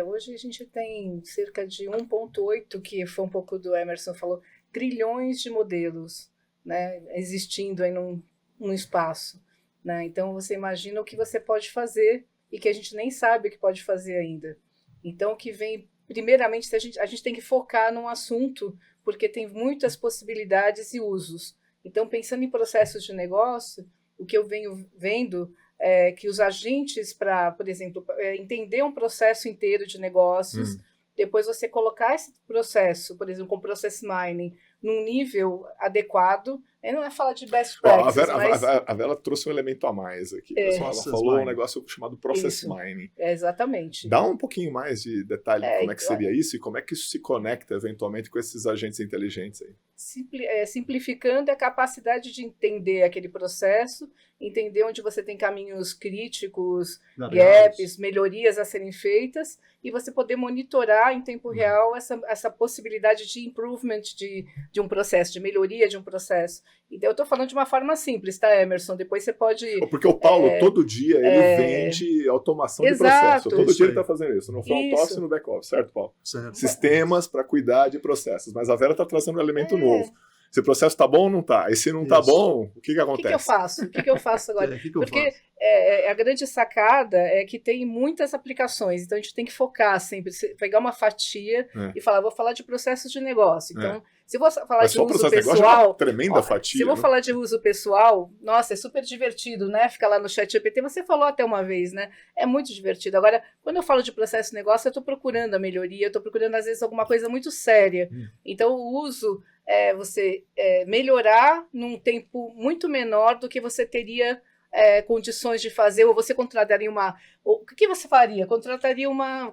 Hoje a gente tem cerca de 1,8, que foi um pouco do Emerson falou, trilhões de modelos, né, existindo aí num espaço. Né? Então você imagina o que você pode fazer e que a gente nem sabe o que pode fazer ainda. Então o que vem, primeiramente, a gente tem que focar num assunto, porque tem muitas possibilidades e usos. Então, pensando em processos de negócio, o que eu venho vendo é que os agentes para, por exemplo, entender um processo inteiro de negócios, depois você colocar esse processo, por exemplo, com Process Mining, num nível adequado, não é falar de best practices, mas... A Vera trouxe um elemento a mais aqui. Ela falou um negócio chamado Process Mining. Exatamente. Dá um pouquinho mais de detalhe de como é que seria isso e como é que isso se conecta eventualmente com esses agentes inteligentes aí. Simplificando a capacidade de entender aquele processo, entender onde você tem caminhos críticos, gaps, melhorias a serem feitas, e você poder monitorar em tempo real essa possibilidade de improvement de um processo, de melhoria de um processo. Então, eu estou falando de uma forma simples, tá, Emerson? Depois você pode... Porque o Paulo, todo dia, ele vende automação de processo. Todo dia ele está fazendo isso, no front office e no back office, certo, Paulo? Certo. Sistemas para cuidar de processos. Mas a Vera está trazendo um elemento novo. Se o processo está bom ou não está? E se não está bom, o que acontece? O que eu faço? O que eu faço agora? Porque faço? A grande sacada é que tem muitas aplicações, então a gente tem que focar sempre, pegar uma fatia e falar, vou falar de processos de negócio. Então, se eu vou falar de uso pessoal... É uma tremenda fatia. Se eu vou falar de uso pessoal, nossa, é super divertido, né? Ficar lá no ChatGPT, você falou até uma vez, né? É muito divertido. Agora, quando eu falo de processo de negócio, eu estou procurando a melhoria, eu estou procurando, às vezes, alguma coisa muito séria. Então, o uso... você melhorar num tempo muito menor do que você teria condições de fazer, ou você contrataria o que você faria? Contrataria uma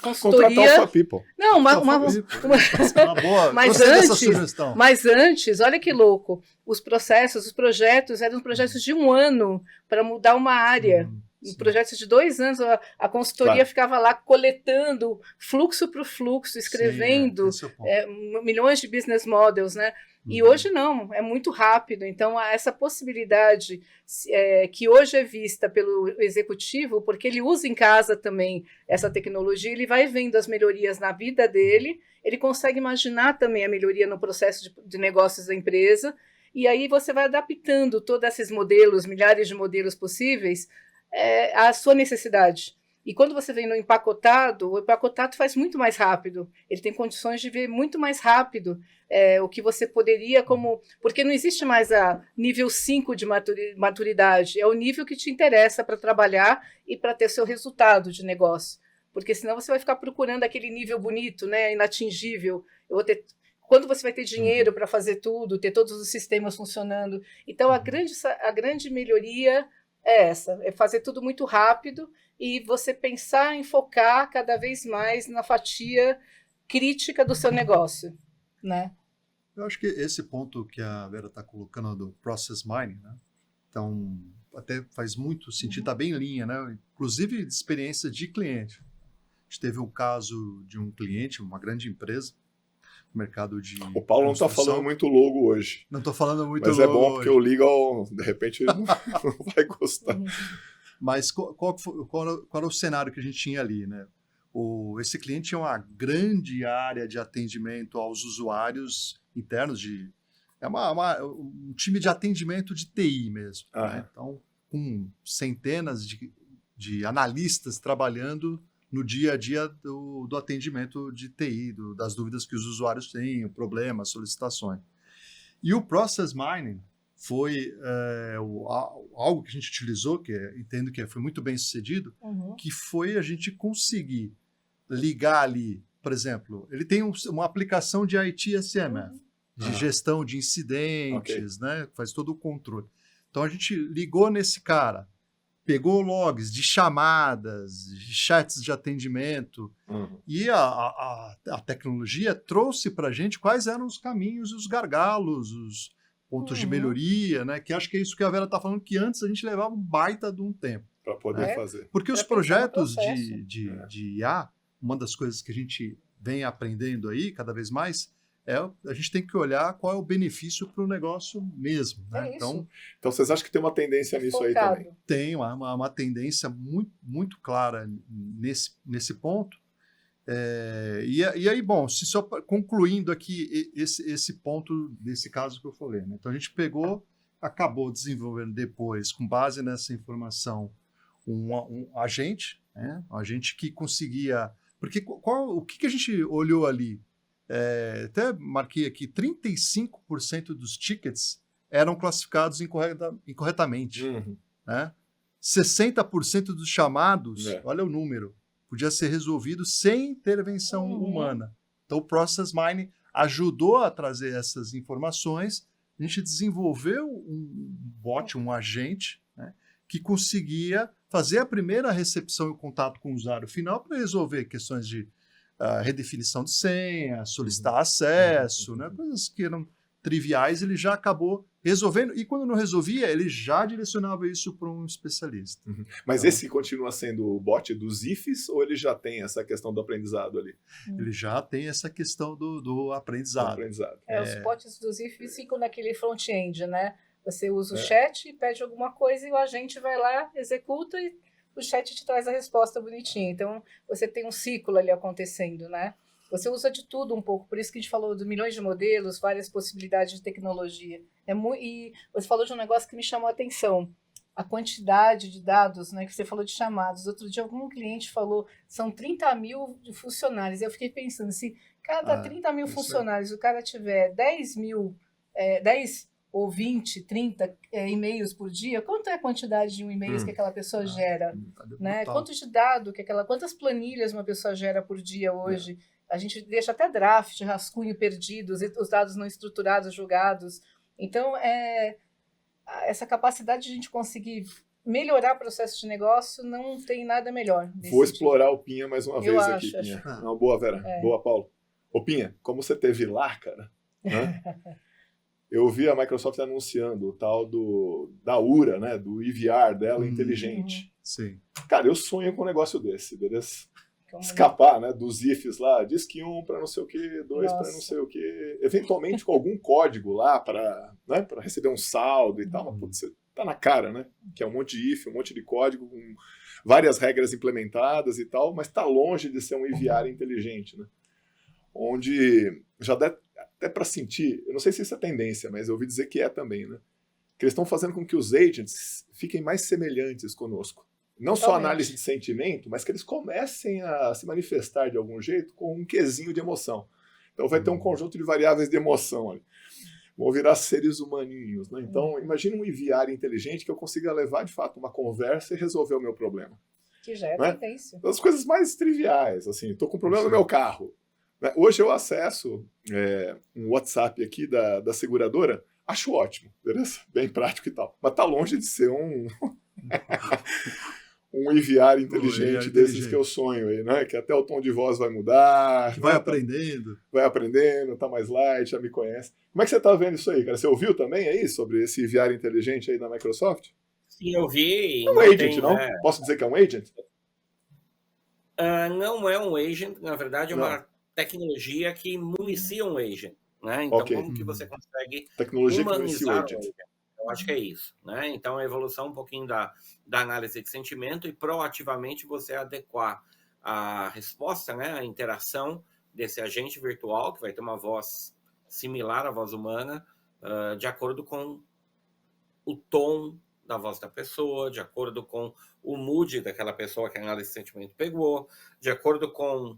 consultoria... Contratar o People. Não, uma boa. Mas antes, olha que louco, os projetos eram projetos de 1 ano para mudar uma área. Em projetos de 2 anos, a consultoria ficava lá coletando fluxo por fluxo, escrevendo milhões de business models, né? E hoje não, é muito rápido. Então, essa possibilidade que hoje é vista pelo executivo, porque ele usa em casa também essa tecnologia, ele vai vendo as melhorias na vida dele, ele consegue imaginar também a melhoria no processo de negócios da empresa, e aí você vai adaptando todos esses modelos, milhares de modelos possíveis, à sua necessidade. E quando você vem no empacotado, o empacotado faz muito mais rápido. Ele tem condições de ver muito mais rápido o que você poderia como... Porque não existe mais a nível 5 de maturidade. É o nível que te interessa para trabalhar e para ter seu resultado de negócio. Porque senão você vai ficar procurando aquele nível bonito, né, inatingível. Quando você vai ter dinheiro para fazer tudo, ter todos os sistemas funcionando. Então, a grande melhoria é essa. É fazer tudo muito rápido e você pensar em focar cada vez mais na fatia crítica do seu negócio, né? Eu acho que esse ponto que a Vera está colocando do Process Mining, né? Então, até faz muito sentido, está bem em linha, né? Inclusive de experiência de cliente. A gente teve um caso de um cliente, uma grande empresa, no mercado de O Paulo não está falando muito logo hoje. Não estou falando muito logo. Mas é bom porque o legal, de repente, não vai gostar. Mas qual era o cenário que a gente tinha ali, né? Esse cliente tinha uma grande área de atendimento aos usuários internos, um time de atendimento de TI mesmo. Né? Então, com centenas de analistas trabalhando no dia a dia do atendimento de TI, das dúvidas que os usuários têm, problemas, solicitações. E o Process Mining foi algo que a gente utilizou, que entendo que foi muito bem sucedido, que foi a gente conseguir ligar ali, por exemplo, ele tem uma aplicação de ITSM, de gestão de incidentes, né, faz todo o controle. Então a gente ligou nesse cara, pegou logs de chamadas, de chats de atendimento, e a tecnologia trouxe para a gente quais eram os caminhos, os gargalos, os pontos de melhoria, né? Que acho que é isso que a Vera está falando, que antes a gente levava um baita de um tempo. Para poder fazer. Porque os projetos de IA, uma das coisas que a gente vem aprendendo aí cada vez mais, a gente tem que olhar qual é o benefício para o negócio mesmo. Né? Então vocês acham que tem uma tendência nisso aí também? Tem uma tendência muito, muito clara nesse ponto. E aí, bom, só concluindo aqui esse ponto desse caso que eu falei. Né? Então a gente acabou desenvolvendo depois, com base nessa informação, um agente, né? Um agente que conseguia... Porque o que a gente olhou ali? Até marquei aqui, 35% dos tickets eram classificados incorretamente. Né? 60% dos chamados, olha o número, podia ser resolvido sem intervenção humana. Então o Process Mining ajudou a trazer essas informações. A gente desenvolveu um bot, um agente, né, que conseguia fazer a primeira recepção e o contato com o usuário final para resolver questões de redefinição de senha, solicitar acesso, né, coisas que eram triviais, ele já acabou resolvendo. E quando não resolvia, ele já direcionava isso para um especialista. Mas então, esse continua sendo o bot dos IFs ou ele já tem essa questão do aprendizado ali? Ele já tem essa questão do aprendizado. Os bots dos IFs ficam naquele front-end, né? Você usa o chat, pede alguma coisa e o agente vai lá, executa e o chat te traz a resposta bonitinha. Então, você tem um ciclo ali acontecendo, né? Você usa de tudo um pouco, por isso que a gente falou de milhões de modelos, várias possibilidades de tecnologia. E você falou de um negócio que me chamou a atenção, a quantidade de dados, né, que você falou de chamados. Outro dia algum cliente falou, são 30 mil funcionários. Eu fiquei pensando, se cada 30 mil funcionários o cara tiver 10 ou 20, 30 e-mails por dia, quanto é a quantidade de e-mails que aquela pessoa gera? Né? Quanto de dado, quantas planilhas uma pessoa gera por dia hoje? A gente deixa até draft, rascunho perdidos, os dados não estruturados, jogados. Então, essa capacidade de a gente conseguir melhorar o processo de negócio não tem nada melhor. Vou explorar o Pinha mais uma vez aqui, Pinha. Uma boa, Vera. Boa, Paulo. Ô, Pinha, como você teve lá, cara, né? Eu vi a Microsoft anunciando o tal da URA, né? Do EVR dela inteligente. Sim. Cara, eu sonho com um negócio desse, beleza? Escapar, né, dos ifs lá, diz que 1 para não sei o que, 2 para não sei o que, eventualmente com algum código lá para receber um saldo e tal, mas putz, tá na cara, né, que é um monte de if, um monte de código com várias regras implementadas e tal, mas tá longe de ser um EVR inteligente, né, onde já dá até para sentir, eu não sei se isso é tendência, mas eu ouvi dizer que é também, né, que eles estão fazendo com que os agents fiquem mais semelhantes conosco. Não só análise de sentimento, mas que eles comecem a se manifestar de algum jeito com um quesinho de emoção. Então vai ter um conjunto de variáveis de emoção ali. Vão virar seres humaninhos, né? Então imagine um EVR inteligente que eu consiga levar de fato uma conversa e resolver o meu problema. Que já é tendência. Das coisas mais triviais, assim, estou com um problema no meu carro. Hoje eu acesso um WhatsApp aqui da seguradora, acho ótimo, beleza? Bem prático e tal. Mas tá longe de ser um EVR inteligente desses que eu sonho aí, né? Que até o tom de voz vai mudar. Que vai aprendendo. Vai aprendendo, tá mais light, já me conhece. Como é que você tá vendo isso aí, cara? Você ouviu também aí sobre esse EVR inteligente aí da Microsoft? Sim, eu vi. É um agent, não? Posso dizer que é um agent? Não é um agent, na verdade é uma tecnologia que municia um agent. Né? Então, como que você consegue humanizar um agent? Eu acho que é isso, né? Então, a evolução um pouquinho da análise de sentimento e proativamente você adequar a resposta, né, a interação desse agente virtual, que vai ter uma voz similar à voz humana, de acordo com o tom da voz da pessoa, de acordo com o mood daquela pessoa que a análise de sentimento pegou, de acordo com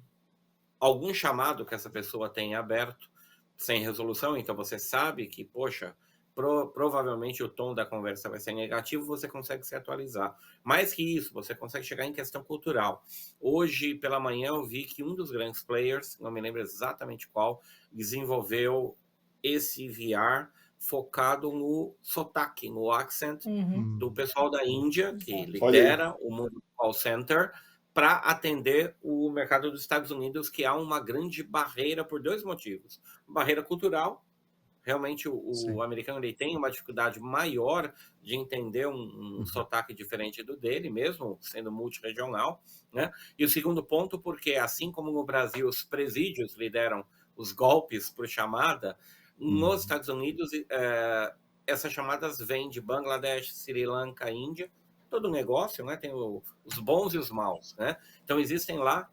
algum chamado que essa pessoa tenha aberto sem resolução. Então, você sabe que, poxa, provavelmente o tom da conversa vai ser negativo, você consegue se atualizar. Mais que isso, você consegue chegar em questão cultural. Hoje, pela manhã, eu vi que um dos grandes players, não me lembro exatamente qual, desenvolveu esse VR focado no sotaque, no accent do pessoal da Índia, que Exato. lidera o mundo do call center, para atender o mercado dos Estados Unidos, que há uma grande barreira por 2 motivos. Barreira cultural, realmente Sim. o americano ele tem uma dificuldade maior de entender um sotaque diferente do dele, mesmo sendo multirregional, né? E o segundo ponto, porque assim como no Brasil os presídios lideram os golpes por chamada, nos Estados Unidos essas chamadas vêm de Bangladesh, Sri Lanka, Índia, todo negócio, né? Tem os bons e os maus, né? Então existem lá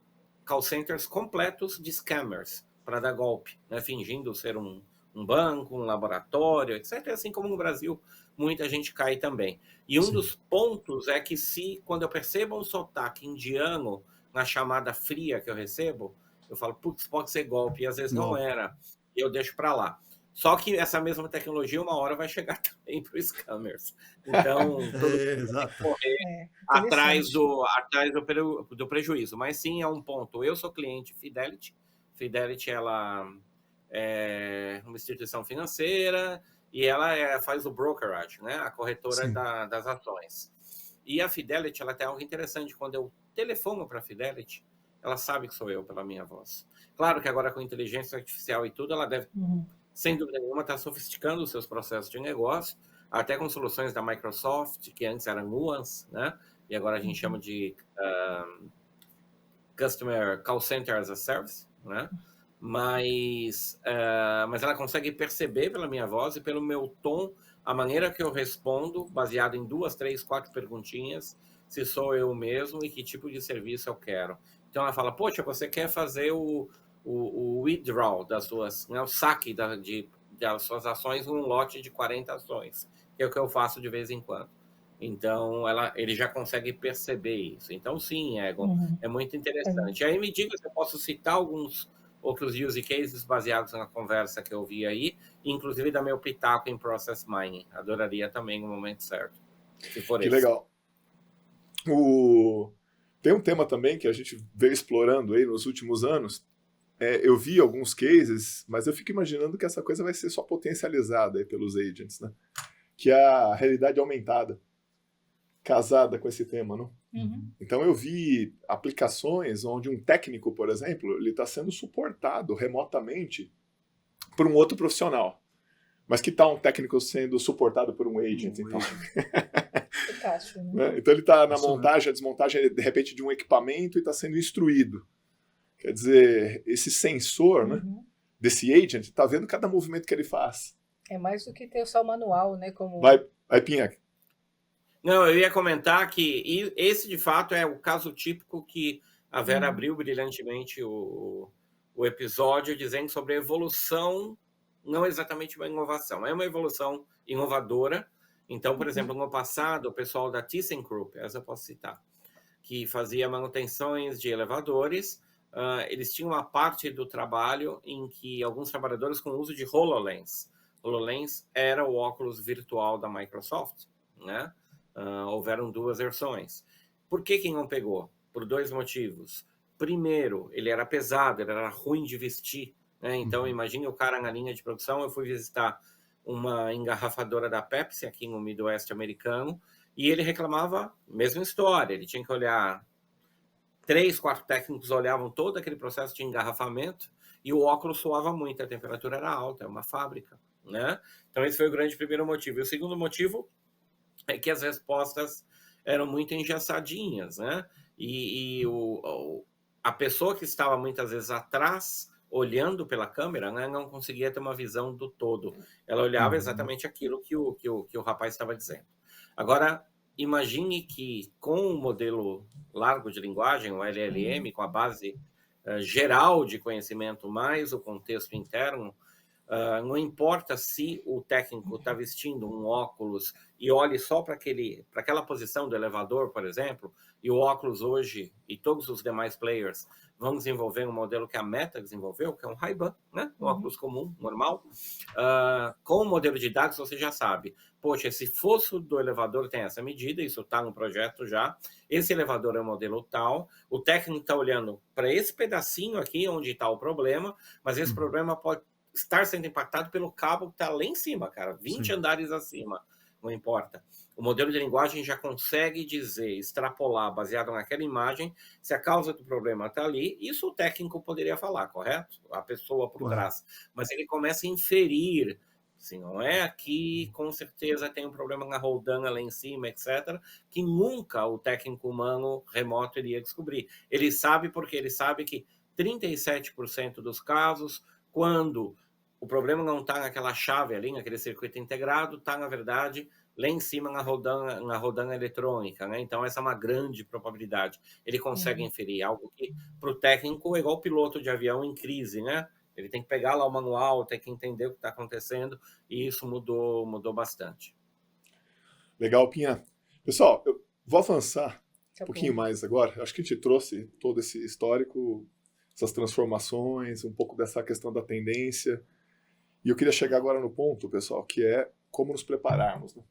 call centers completos de scammers para dar golpe, né? Fingindo ser um banco, um laboratório, etc. Assim como no Brasil, muita gente cai também. E um dos pontos é que quando eu percebo um sotaque indiano na chamada fria que eu recebo, eu falo, putz, pode ser golpe, e às vezes não era, e eu deixo para lá. Só que essa mesma tecnologia uma hora vai chegar também para os scammers. Então, todo mundo tem que correr atrás do prejuízo. Mas sim, é um ponto. Eu sou cliente Fidelity. Fidelity, ela é uma instituição financeira e ela faz o brokerage, né? A corretora das ações. E a Fidelity, ela tem algo interessante. Quando eu telefono para a Fidelity, ela sabe que sou eu pela minha voz. Claro que agora com inteligência artificial e tudo, ela deve, sem dúvida nenhuma, estar sofisticando os seus processos de negócio, até com soluções da Microsoft, que antes eram Nuance, né? E agora a gente chama de Customer Call Center as a Service, né? Mas ela consegue perceber pela minha voz e pelo meu tom, a maneira que eu respondo, baseado em 2, 3, 4 perguntinhas, se sou eu mesmo e que tipo de serviço eu quero. Então ela fala, poxa, você quer fazer o withdrawal das suas, né, o saque das suas ações num lote de 40 ações, que é o que eu faço de vez em quando. Então, ele já consegue perceber isso. Então, sim, Egon, é muito interessante. Aí me diga se eu posso citar alguns outros use cases baseados na conversa que eu vi aí, inclusive dar meu pitaco em Process Mining. Adoraria também no momento certo, se for Que esse. legal. Tem um tema também que a gente veio explorando aí nos últimos anos. Eu vi alguns cases, mas eu fico imaginando que essa coisa vai ser só potencializada aí pelos agents, né? Que é a realidade aumentada, casada com esse tema, não? Então eu vi aplicações onde um técnico, por exemplo, ele está sendo suportado remotamente por um outro profissional. Mas que tal um técnico sendo suportado por um agent? Então, Fantástico, né? Então ele está na montagem, desmontagem, de repente, de um equipamento e está sendo instruído. Quer dizer, esse sensor, né, desse agent está vendo cada movimento que ele faz. É mais do que ter só o manual, né? Como... Vai Pinha. Não, eu ia comentar que esse, de fato, é o caso típico que a Vera abriu brilhantemente o episódio, dizendo sobre a evolução, não exatamente uma inovação, é uma evolução inovadora. Então, por exemplo, no passado, o pessoal da ThyssenKrupp, essa eu posso citar, que fazia manutenções de elevadores, eles tinham uma parte do trabalho em que alguns trabalhadores com uso de HoloLens. HoloLens era o óculos virtual da Microsoft, né? Houveram 2 versões. Por que não pegou? Por 2 motivos. Primeiro, ele era pesado, ele era ruim de vestir, né? Então, imagine o cara na linha de produção. Eu fui visitar uma engarrafadora da Pepsi aqui no Midwest americano e ele reclamava, mesma história, ele tinha que olhar, 3, 4 técnicos olhavam todo aquele processo de engarrafamento e o óculos suava muito, a temperatura era alta, é uma fábrica, né? Então, esse foi o grande primeiro motivo. E o segundo motivo é que as respostas eram muito engessadinhas, né? A pessoa que estava muitas vezes atrás, olhando pela câmera, né, não conseguia ter uma visão do todo. Ela olhava exatamente aquilo que o rapaz estava dizendo. Agora, imagine que com o modelo largo de linguagem, o LLM, com a base geral de conhecimento mais o contexto interno, não importa se o técnico está vestindo um óculos e olhe só para aquela posição do elevador, por exemplo, e o óculos hoje e todos os demais players vão desenvolver um modelo que a Meta desenvolveu, que é um Ray-Ban, né? Um óculos comum, normal. Com o modelo de dados, você já sabe, poxa, esse fosso do elevador tem essa medida, isso está no projeto já, esse elevador é o modelo tal, o técnico está olhando para esse pedacinho aqui onde está o problema, mas esse problema pode estar sendo impactado pelo cabo que está lá em cima, cara, 20 andares acima, não importa. O modelo de linguagem já consegue dizer, extrapolar, baseado naquela imagem, se a causa do problema está ali. Isso o técnico poderia falar, correto? A pessoa por trás. Mas ele começa a inferir, se não é aqui, com certeza tem um problema na roldana lá em cima, etc., que nunca o técnico humano remoto iria descobrir. Ele sabe porque ele sabe que 37% dos casos, quando o problema não está naquela chave ali, naquele circuito integrado, está, na verdade, lá em cima na rodana eletrônica, né? Então, essa é uma grande probabilidade. Ele consegue inferir algo que, para o técnico, é igual o piloto de avião em crise, né? Ele tem que pegar lá o manual, tem que entender o que está acontecendo, e isso mudou bastante. Legal, Pinha. Pessoal, eu vou avançar um pouquinho mais agora. Acho que a gente trouxe todo esse histórico, essas transformações, um pouco dessa questão da tendência. E eu queria chegar agora no ponto, pessoal, que é como nos prepararmos, né?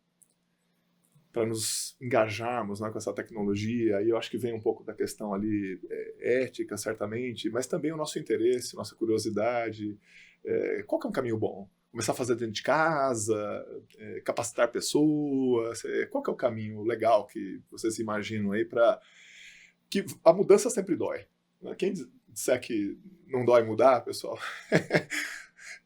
Para nos engajarmos, né, com essa tecnologia. Aí eu acho que vem um pouco da questão ali ética, certamente, mas também o nosso interesse, nossa curiosidade. Qual que é um caminho bom? Começar a fazer dentro de casa, capacitar pessoas. Qual que é o caminho legal que vocês imaginam aí para que a mudança sempre dói, né? Quem disser que não dói mudar, pessoal,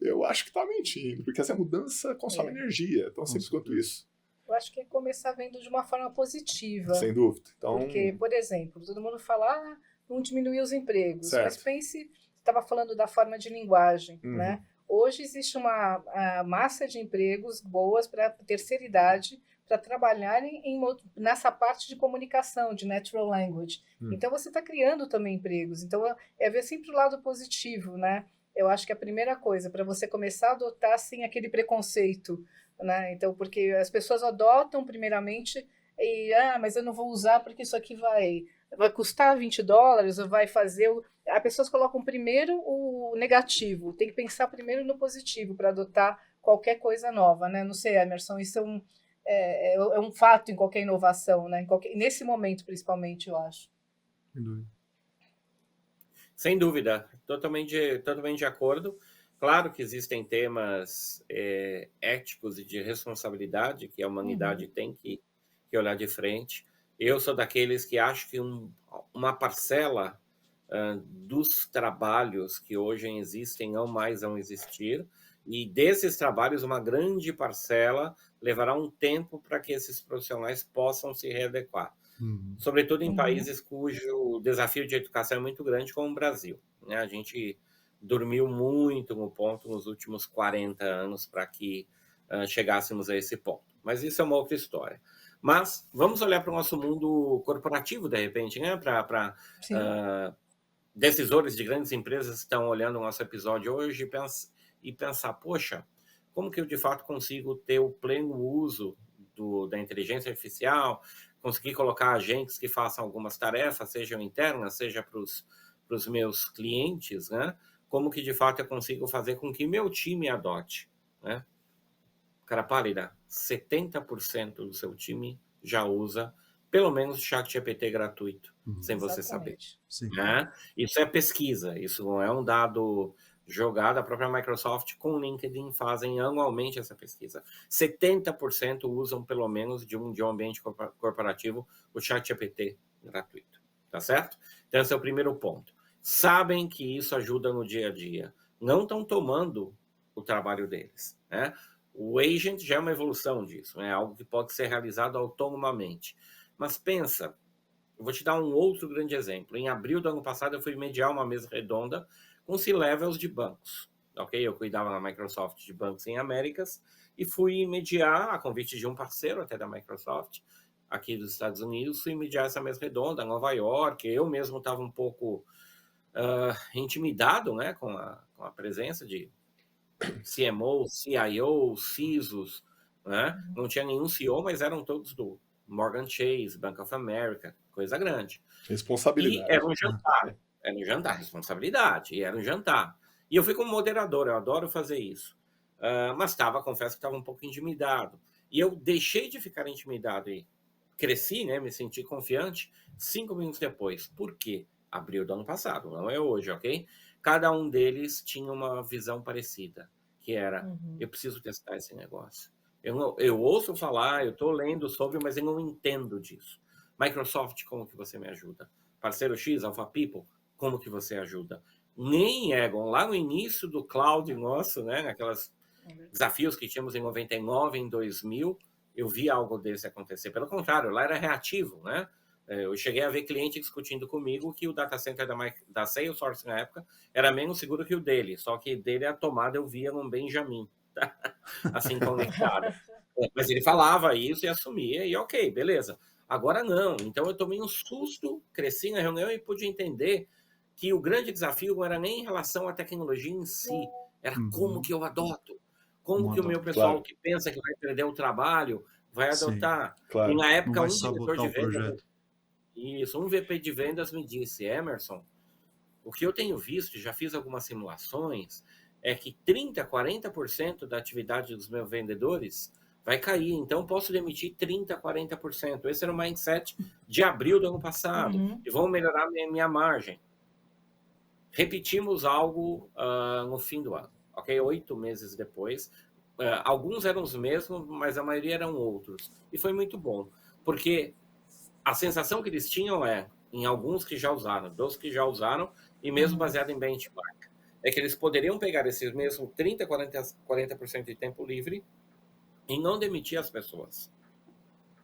eu acho que está mentindo, porque essa mudança consome energia, tão simples quanto isso. Eu acho que é começar vendo de uma forma positiva. Sem dúvida. Então, porque, por exemplo, todo mundo fala, não diminuir os empregos. Certo. Mas pense, estava falando da forma de linguagem, né? Hoje existe uma massa de empregos boas para a terceira idade, para trabalharem nessa parte de comunicação, de natural language. Então, você está criando também empregos. Então, é ver sempre o lado positivo, né? Eu acho que a primeira coisa, para você começar a adotar, sem aquele preconceito, né? Então, porque as pessoas adotam primeiramente e, mas eu não vou usar porque isso aqui vai custar $20, ou vai fazer... As pessoas colocam primeiro o negativo, tem que pensar primeiro no positivo para adotar qualquer coisa nova, né? Não sei, Emerson, isso é um fato em qualquer inovação, né? Nesse momento, principalmente, eu acho. Sem dúvida, totalmente de acordo. Claro que existem temas éticos e de responsabilidade que a humanidade tem que olhar de frente. Eu sou daqueles que acho que uma parcela dos trabalhos que hoje existem não mais vão existir, e desses trabalhos uma grande parcela levará um tempo para que esses profissionais possam se readequar. Sobretudo em países cujo desafio de educação é muito grande, como o Brasil, né? A gente dormiu muito no ponto nos últimos 40 anos para que chegássemos a esse ponto. Mas isso é uma outra história. Mas vamos olhar para o nosso mundo corporativo, de repente, né? Para decisores de grandes empresas que estão olhando o nosso episódio hoje e pensar, poxa, como que eu de fato consigo ter o pleno uso da inteligência artificial, conseguir colocar agentes que façam algumas tarefas, sejam internas, seja para os meus clientes, né? Como que de fato eu consigo fazer com que meu time adote, né? Cara pálida, 70% do seu time já usa pelo menos o ChatGPT gratuito, sem você saber. Né? Isso é pesquisa, isso não é um dado jogado. A própria Microsoft com o LinkedIn fazem anualmente essa pesquisa. 70% usam pelo menos de um ambiente corporativo o ChatGPT gratuito, tá certo? Então esse é o primeiro ponto. Sabem que isso ajuda no dia a dia, não estão tomando o trabalho deles, né? O agent já é uma evolução disso, é algo que pode ser realizado autonomamente. Mas pensa, eu vou te dar um outro grande exemplo. Em abril do ano passado, eu fui mediar uma mesa redonda com C-levels de bancos. Ok? Eu cuidava na Microsoft de bancos em Américas e fui mediar, a convite de um parceiro até da Microsoft, aqui dos Estados Unidos, fui mediar essa mesa redonda em Nova York. Eu mesmo estava um pouco intimidado, né, com a presença de CMO, CIO, CISOs, né? Não tinha nenhum CEO, mas eram todos do Morgan Chase, Bank of America, coisa grande. Responsabilidade. E era um jantar, responsabilidade, e era um jantar. E eu fui como moderador, eu adoro fazer isso. Mas confesso que estava um pouco intimidado. E eu deixei de ficar intimidado e cresci, né? Me senti confiante 5 minutos depois. Por quê? Abril do ano passado, não é hoje, ok? cada um deles tinha uma visão parecida, que era, Uhum. eu preciso testar esse negócio. Eu ouço falar, eu estou lendo sobre, mas eu não entendo disso. Microsoft, como que você me ajuda? Parceiro X, Alpha People, como que você ajuda? Nem Egon, lá no início do cloud nosso, né, aquelas desafios que tínhamos em 99, em 2000, eu vi algo desse acontecer. Pelo contrário, lá era reativo, né? Eu cheguei a ver cliente discutindo comigo que o data center da Salesforce na época era menos seguro que o dele, só que dele a tomada eu via num Benjamin, tá? Assim conectada. Mas ele falava isso e assumia, e ok, beleza. Agora não. Então eu tomei um susto, cresci na reunião e pude entender que o grande desafio não era nem em relação à tecnologia em si, era como que eu adoto. Como que o meu pessoal Claro. que pensa que vai perder o trabalho vai Sim, adotar? Claro. E na não época, vai um diretor sabotar de o vendas, projeto. um VP de vendas me disse, Emerson, o que eu tenho visto, já fiz algumas simulações, é que 30%, 40% da atividade dos meus vendedores vai cair. Então, posso demitir 30%, 40%. Esse era o mindset de abril do ano passado. Uhum. E vão melhorar minha margem. Repetimos algo no fim do ano, ok? 8 meses depois. Alguns eram os mesmos, mas a maioria eram outros. E foi muito bom, porque a sensação que eles tinham em alguns que já usaram, dos que já usaram, e mesmo baseado em benchmark, é que eles poderiam pegar esses mesmos 30%, 40% de tempo livre e não demitir as pessoas.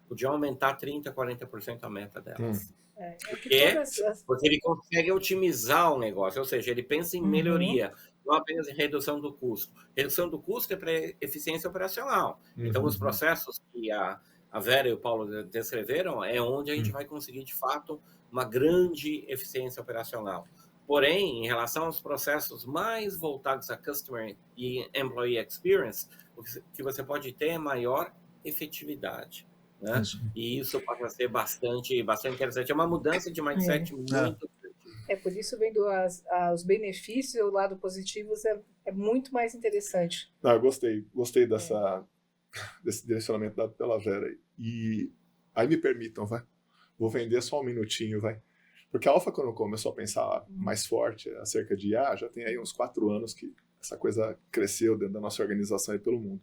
Podiam aumentar 30%, 40% a meta delas. É que É, todas as... porque ele consegue otimizar o negócio, ou seja, ele pensa em Uhum. melhoria, não apenas em redução do custo. Redução do custo é para eficiência operacional. Então, os processos que a Vera e o Paulo descreveram é onde a gente vai conseguir, de fato, uma grande eficiência operacional. Porém, em relação aos processos mais voltados a Customer e Employee Experience, o que você pode ter é maior efetividade. Né? Isso. E isso pode ser bastante interessante. É uma mudança de mindset muito grande. Por isso, vendo os benefícios e o lado positivo, é muito mais interessante. Eu gostei desse direcionamento dado pela Vera. E aí me permitam, vai. Vou vender só um minutinho, vai. Porque a Alpha, quando começou a pensar mais forte acerca de IA, já tem aí uns 4 anos que essa coisa cresceu dentro da nossa organização e pelo mundo.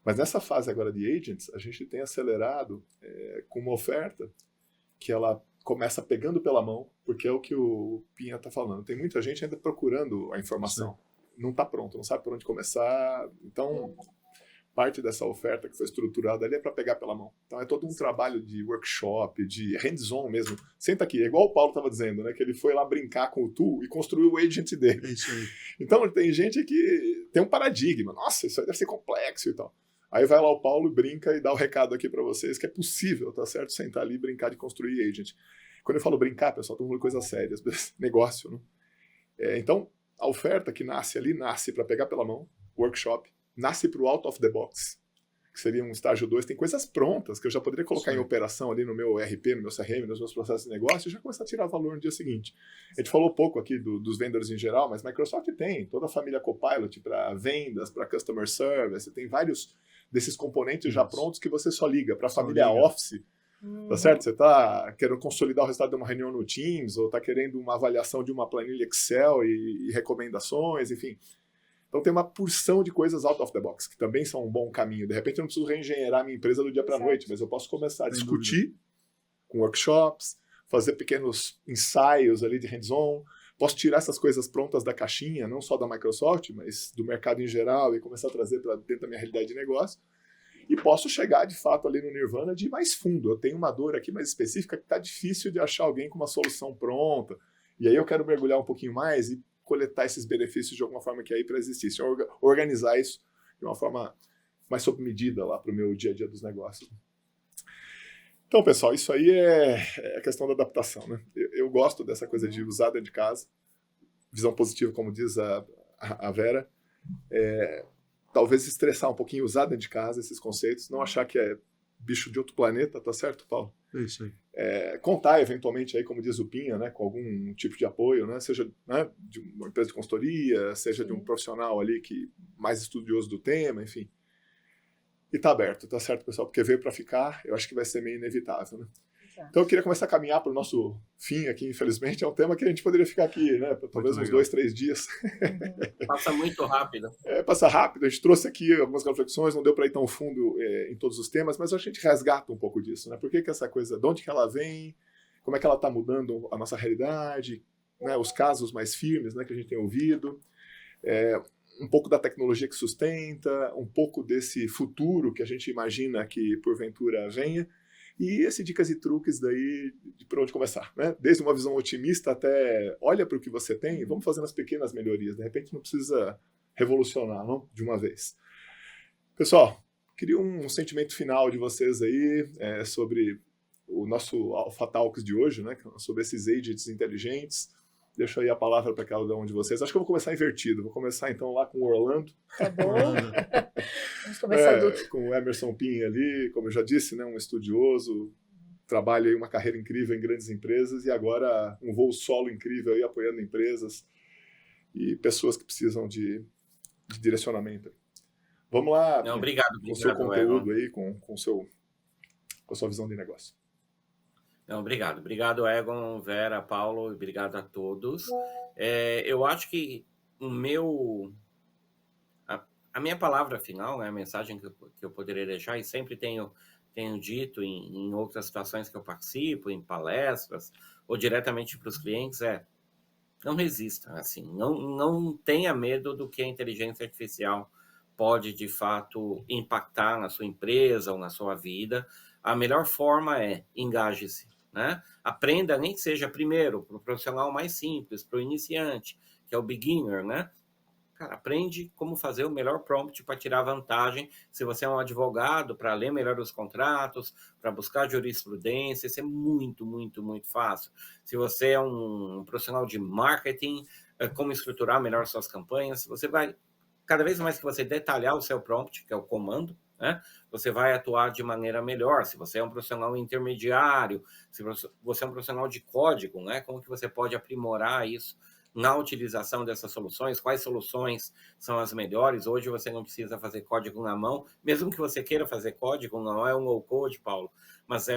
Mas nessa fase agora de agents, a gente tem acelerado com uma oferta que ela começa pegando pela mão, porque é o que o Pinha está falando. Tem muita gente ainda procurando a informação. Sim. Não está pronto, não sabe por onde começar. Então, parte dessa oferta que foi estruturada ali é para pegar pela mão. Então, é todo um trabalho de workshop, de hands-on mesmo. Senta aqui, é igual o Paulo estava dizendo, né? Que ele foi lá brincar com o tool e construiu o agent dele. É isso aí. Então, tem gente que tem um paradigma. Nossa, isso aí deve ser complexo e tal. Aí vai lá o Paulo, brinca e dá o recado aqui para vocês que é possível, tá certo? Sentar ali e brincar de construir agent. Quando eu falo brincar, pessoal, estou falando de coisas sérias, negócio, né? Então, a oferta que nasce ali, nasce para pegar pela mão, workshop, nasce para o out of the box, que seria um estágio 2, tem coisas prontas que eu já poderia colocar em operação ali no meu RP, no meu CRM, nos meus processos de negócio e já começar a tirar valor no dia seguinte. A gente falou pouco aqui dos vendors em geral, mas Microsoft tem toda a família Copilot para vendas, para customer service, tem vários desses componentes já prontos que você só liga para a família Office. Tá certo? Você está querendo consolidar o resultado de uma reunião no Teams, ou está querendo uma avaliação de uma planilha Excel e recomendações, enfim. Então tem uma porção de coisas out of the box, que também são um bom caminho. De repente eu não preciso reengenheirar minha empresa do dia para a noite, mas eu posso começar a discutir com workshops, fazer pequenos ensaios ali de hands-on, posso tirar essas coisas prontas da caixinha, não só da Microsoft, mas do mercado em geral, e começar a trazer para dentro da minha realidade de negócio. E posso chegar, de fato, ali no Nirvana de mais fundo. Eu tenho uma dor aqui mais específica que está difícil de achar alguém com uma solução pronta. E aí eu quero mergulhar um pouquinho mais e coletar esses benefícios de alguma forma que aí para existir. Organizar isso de uma forma mais sob medida lá para o meu dia a dia dos negócios. Então, pessoal, isso aí é a questão da adaptação, né? Eu gosto dessa coisa de usar dentro de casa. Visão positiva, como diz a Vera. Talvez estressar um pouquinho, usar dentro de casa esses conceitos, não achar que é bicho de outro planeta, tá certo, Paulo? É isso aí. Contar, eventualmente, aí, como diz o Pinha, né, com algum tipo de apoio, né, seja, né, de uma empresa de consultoria, seja de um profissional ali mais estudioso do tema, enfim. E tá aberto, tá certo, pessoal? Porque veio para ficar, eu acho que vai ser meio inevitável, né? Então eu queria começar a caminhar para o nosso fim aqui, infelizmente. É um tema que a gente poderia ficar aqui, né? Talvez uns 2, 3 dias. Passa muito rápido. Passa rápido. A gente trouxe aqui algumas reflexões, não deu para ir tão fundo em todos os temas, mas a gente resgata um pouco disso, né? Por que essa coisa, de onde que ela vem, como é que ela está mudando a nossa realidade, né? Os casos mais firmes, né, que a gente tem ouvido. Um pouco da tecnologia que sustenta, um pouco desse futuro que a gente imagina que porventura venha, e esse dicas e truques daí de por onde começar, né? Desde uma visão otimista até olha para o que você tem, vamos fazendo as pequenas melhorias, de repente não precisa revolucionar, não? De uma vez. Pessoal, queria um sentimento final de vocês aí sobre o nosso Alpha Talks de hoje, né? Sobre esses agents inteligentes. Deixo aí a palavra para cada um de vocês. Acho que eu vou começar invertido. Vou começar então lá com o Orlando. Tá bom. Vamos começar com o Emerson Pin ali, como eu já disse, né, um estudioso, trabalha aí uma carreira incrível em grandes empresas e agora um voo solo incrível aí apoiando empresas e pessoas que precisam de direcionamento. Vamos lá. Não, obrigado, com o seu conteúdo aí, com a sua visão de negócio. Não, obrigado. Obrigado, Egon, Vera, Paulo, obrigado a todos. Eu acho que a minha palavra final, né, a mensagem que eu poderia deixar, e sempre tenho dito em outras situações que eu participo, em palestras, ou diretamente para os clientes, não resista, assim, não tenha medo do que a inteligência artificial pode, de fato, impactar na sua empresa ou na sua vida. A melhor forma engaje-se. Né? Aprenda, nem que seja primeiro, para o profissional mais simples, para o iniciante, que é o beginner, né? Cara, aprende como fazer o melhor prompt para tirar vantagem. Se você é um advogado, para ler melhor os contratos, para buscar jurisprudência, isso é muito, muito, muito fácil. Se você é um profissional de marketing, como estruturar melhor suas campanhas, você vai, cada vez mais que você detalhar o seu prompt, que é o comando, né? Você vai atuar de maneira melhor. Se você é um profissional intermediário, se você é um profissional de código, né? Como que você pode aprimorar isso na utilização dessas soluções? Quais soluções são as melhores? Hoje você não precisa fazer código na mão, mesmo que você queira fazer código, não é um low-code, Paulo, mas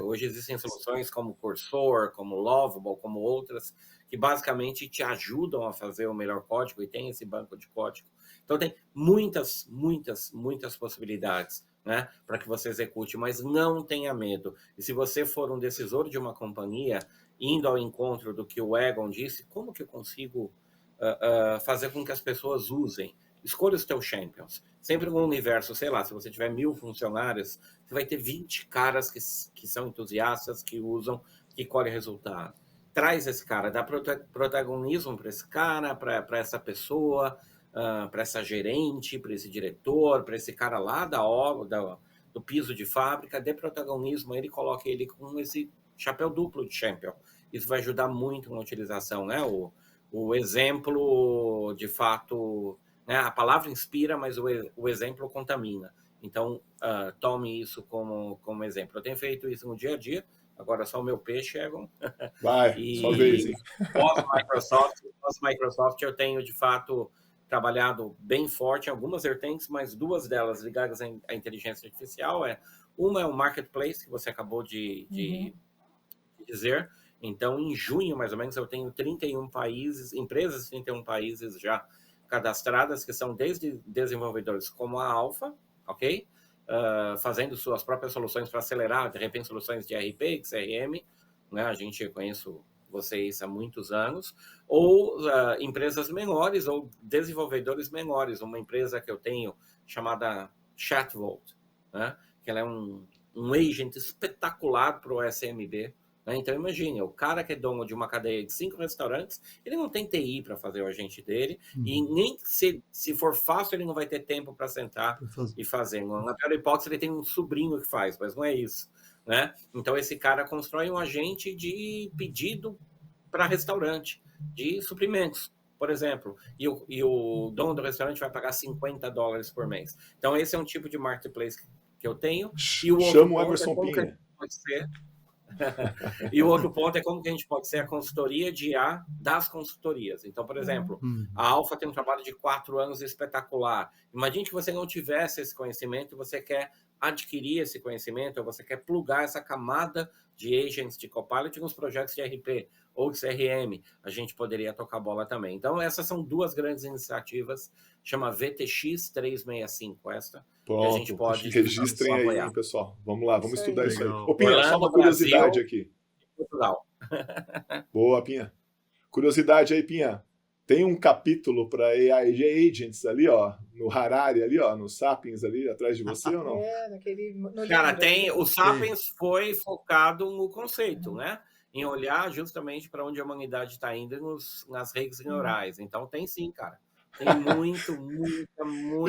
hoje existem soluções como Cursor, como Lovable, como outras, que basicamente te ajudam a fazer o melhor código e tem esse banco de código. Então, tem muitas, muitas, muitas possibilidades, né, para que você execute, mas não tenha medo. E se você for um decisor de uma companhia, indo ao encontro do que o Egon disse, como que eu consigo fazer com que as pessoas usem? Escolha os teus champions. Sempre no universo, sei lá, se você tiver 1000 funcionários, você vai ter 20 caras que são entusiastas, que usam, que colhem resultado. Traz esse cara, dá protagonismo para esse cara, para essa pessoa, para essa gerente, para esse diretor, para esse cara lá da obra, do piso de fábrica, dê protagonismo, ele coloque ele com esse chapéu duplo de champion. Isso vai ajudar muito na utilização, né? O exemplo, de fato, né? A palavra inspira, mas o exemplo contamina. Então, tome isso como exemplo. Eu tenho feito isso no dia a dia, agora só o meu peixe, Egon. Vai, só vez, hein? Pós-Microsoft, eu tenho, de fato, trabalhado bem forte em algumas vertentes, mas 2 delas ligadas à inteligência artificial. Uma é o Marketplace, que você acabou de dizer. Então, em junho, mais ou menos, eu tenho 31 países, empresas de 31 países já cadastradas, que são desde desenvolvedores como a Alpha, ok? Fazendo suas próprias soluções para acelerar, de repente, soluções de RP, CRM, né? A gente conhece vocês há muitos anos, ou empresas menores, ou desenvolvedores menores. Uma empresa que eu tenho chamada Chatvault, né? Que ela é um agent espetacular para o SMB. Então, imagine, o cara que é dono de uma cadeia de 5 restaurantes, ele não tem TI para fazer o agente dele, e nem se for fácil, ele não vai ter tempo para sentar e fazer. Na pior hipótese, ele tem um sobrinho que faz, mas não é isso, né? Então, esse cara constrói um agente de pedido para restaurante, de suprimentos, por exemplo, e o dono do restaurante vai pagar $50 por mês. Então, esse é um tipo de marketplace que eu tenho. E o Chama o Emerson Pinha. Pode ser. E o outro ponto é como que a gente pode ser a consultoria de IA das consultorias. Então, por exemplo, a Alpha tem um trabalho de 4 anos espetacular. Imagine que você não tivesse esse conhecimento, você quer adquirir esse conhecimento, ou você quer plugar essa camada de agents de Copilot nos projetos de RP ou de CRM, a gente poderia tocar bola também. Então, essas são duas grandes iniciativas, chama VTX 365, esta, Pronto, que a gente pode registrem aí, apoiar. hein, pessoal. Vamos lá, vamos estudar isso aí. Legal. Ô, Pinha, só uma Orlando, curiosidade Brasil. aqui. Portugal. Boa, Pinha. Curiosidade aí, Pinha. Tem um capítulo para AI Agents ali, ó, no Harari ali, ó, no Sapiens ali, atrás de você ou não? No Cara, livro. tem. O Sapiens foi focado no conceito, né? Em olhar justamente para onde a humanidade está indo nas redes neurais. Então tem sim, cara. Tem muita.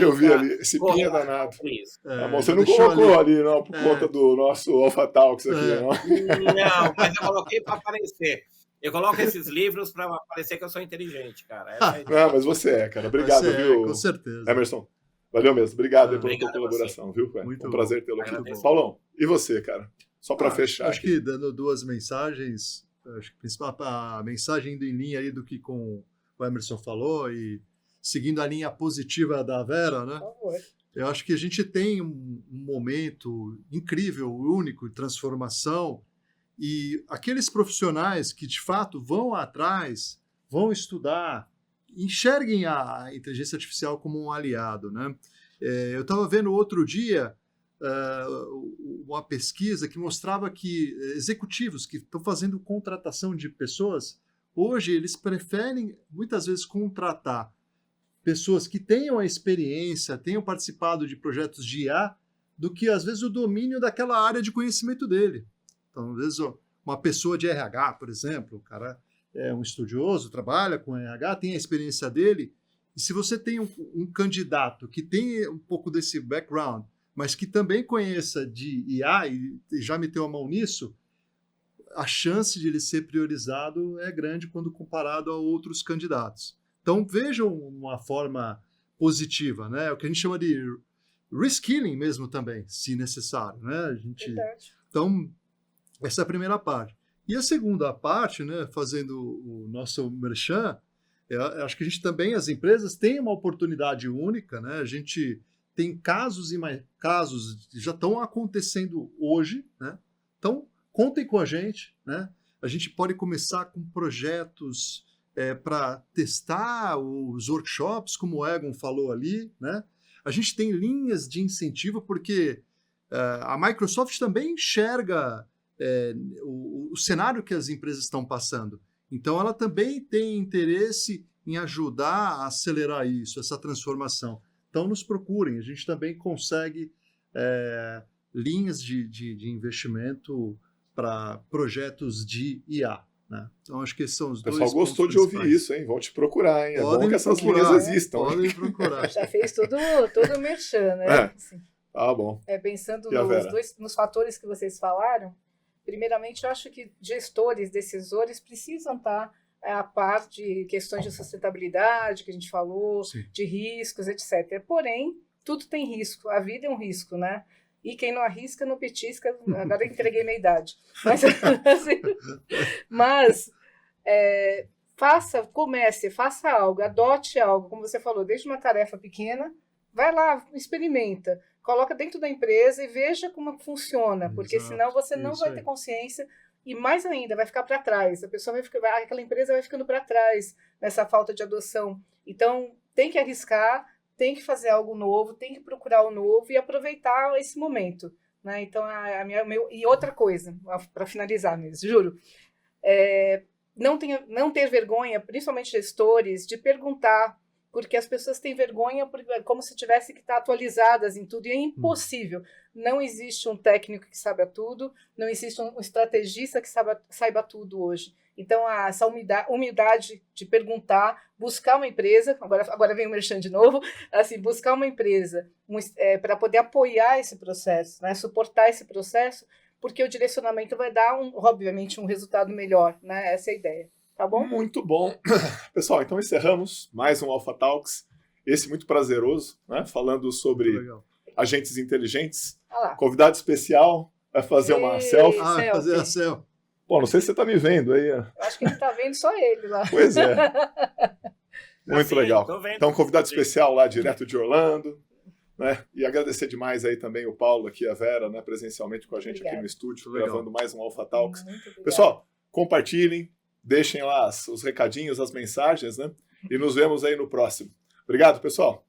Eu vi ali, esse Pinha correlação danado. com isso. Tá bom, você já não deixou colocou ali, não, por É. conta do nosso Alpha Talks aqui, É. não? Não, mas eu coloquei para aparecer. Eu coloco esses livros para parecer que eu sou inteligente, cara. Essa é a ideia. Não, mas você é, cara. Obrigado, Você é, viu, com certeza. Emerson? Valeu mesmo. Obrigado aí pela Obrigado tua a você. colaboração, viu, cara? Muito Um bom. prazer tê-lo aqui. Agradeço. Paulão, e você, cara? Só para fechar Acho aqui. que dando duas mensagens, acho que principal a mensagem indo em linha aí do que com o Emerson falou e seguindo a linha positiva da Vera, né? Por favor. Eu acho que a gente tem um momento incrível, único, de transformação, e aqueles profissionais que de fato vão atrás, vão estudar, enxerguem a inteligência artificial como um aliado, né? Eu estava vendo outro dia uma pesquisa que mostrava que executivos que estão fazendo contratação de pessoas, hoje eles preferem muitas vezes contratar pessoas que tenham a experiência, tenham participado de projetos de IA, do que às vezes o domínio daquela área de conhecimento dele. Então, às vezes uma pessoa de RH, por exemplo, o cara é um estudioso, trabalha com RH, tem a experiência dele, e se você tem um candidato que tem um pouco desse background, mas que também conheça de IA e já meteu a mão nisso, a chance de ele ser priorizado é grande quando comparado a outros candidatos. Então vejam uma forma positiva, né? O que a gente chama de reskilling mesmo também, se necessário, né? Verdade. Então, essa é a primeira parte. E a segunda parte, né, fazendo o nosso merchan, eu acho que a gente também, as empresas, têm uma oportunidade única, né? A gente tem casos e mais casos que já estão acontecendo hoje, né? Então, contem com a gente, né? A gente pode começar com projetos para testar os workshops, como o Egon falou ali, né? A gente tem linhas de incentivo, porque a Microsoft também enxerga o cenário que as empresas estão passando. Então, ela também tem interesse em ajudar a acelerar isso, essa transformação. Então, nos procurem. A gente também consegue linhas de investimento para projetos de IA. Né? Então, acho que esses são os dois. O pessoal gostou de ouvir isso, hein? Vão te procurar, hein? É bom que essas linhas existam. Podem procurar. Já fez todo o merchan, né? Assim. Tá bom. Pensando nos fatores que vocês falaram, primeiramente, eu acho que gestores, decisores precisam estar a par de questões de sustentabilidade, que a gente falou, Sim. de riscos, etc. Porém, tudo tem risco, a vida é um risco, né? E quem não arrisca, não petisca. Agora eu entreguei minha idade. Mas faça algo, adote algo, como você falou, desde uma tarefa pequena, vai lá, experimenta, coloca dentro da empresa e veja como funciona, porque Exato, senão você não vai ter consciência e mais ainda, vai ficar para trás. A pessoa aquela empresa vai ficando para trás nessa falta de adoção. Então, tem que arriscar, tem que fazer algo novo, tem que procurar o novo e aproveitar esse momento. Né? Então, e outra coisa, para finalizar mesmo, juro, não ter vergonha, principalmente gestores, de perguntar, porque as pessoas têm vergonha como se tivessem que estar atualizadas em tudo, e é impossível. Não existe um técnico que saiba tudo, não existe um estrategista que saiba tudo hoje. Então, essa humildade de perguntar, buscar uma empresa, agora vem o merchan de novo, assim, buscar uma empresa para poder apoiar esse processo, né, suportar esse processo, porque o direcionamento vai dar, obviamente, um resultado melhor. Né, essa é a ideia. Tá bom? Muito bom. Pessoal, então encerramos mais um Alpha Talks, esse muito prazeroso, né, falando sobre agentes inteligentes. Convidado especial vai fazer uma selfie. Vai fazer a selfie. Bom, não sei se você está me vendo aí. Eu acho que ele está vendo só ele lá. Pois é. Muito legal. Então, convidado especial lá direto de Orlando. né? E agradecer demais aí também o Paulo aqui, a Vera, né, presencialmente com a gente aqui no estúdio, Legal. gravando mais um Alpha Talks. Muito obrigada. Pessoal, compartilhem, deixem lá os recadinhos, as mensagens, né? E nos vemos aí no próximo. Obrigado, pessoal.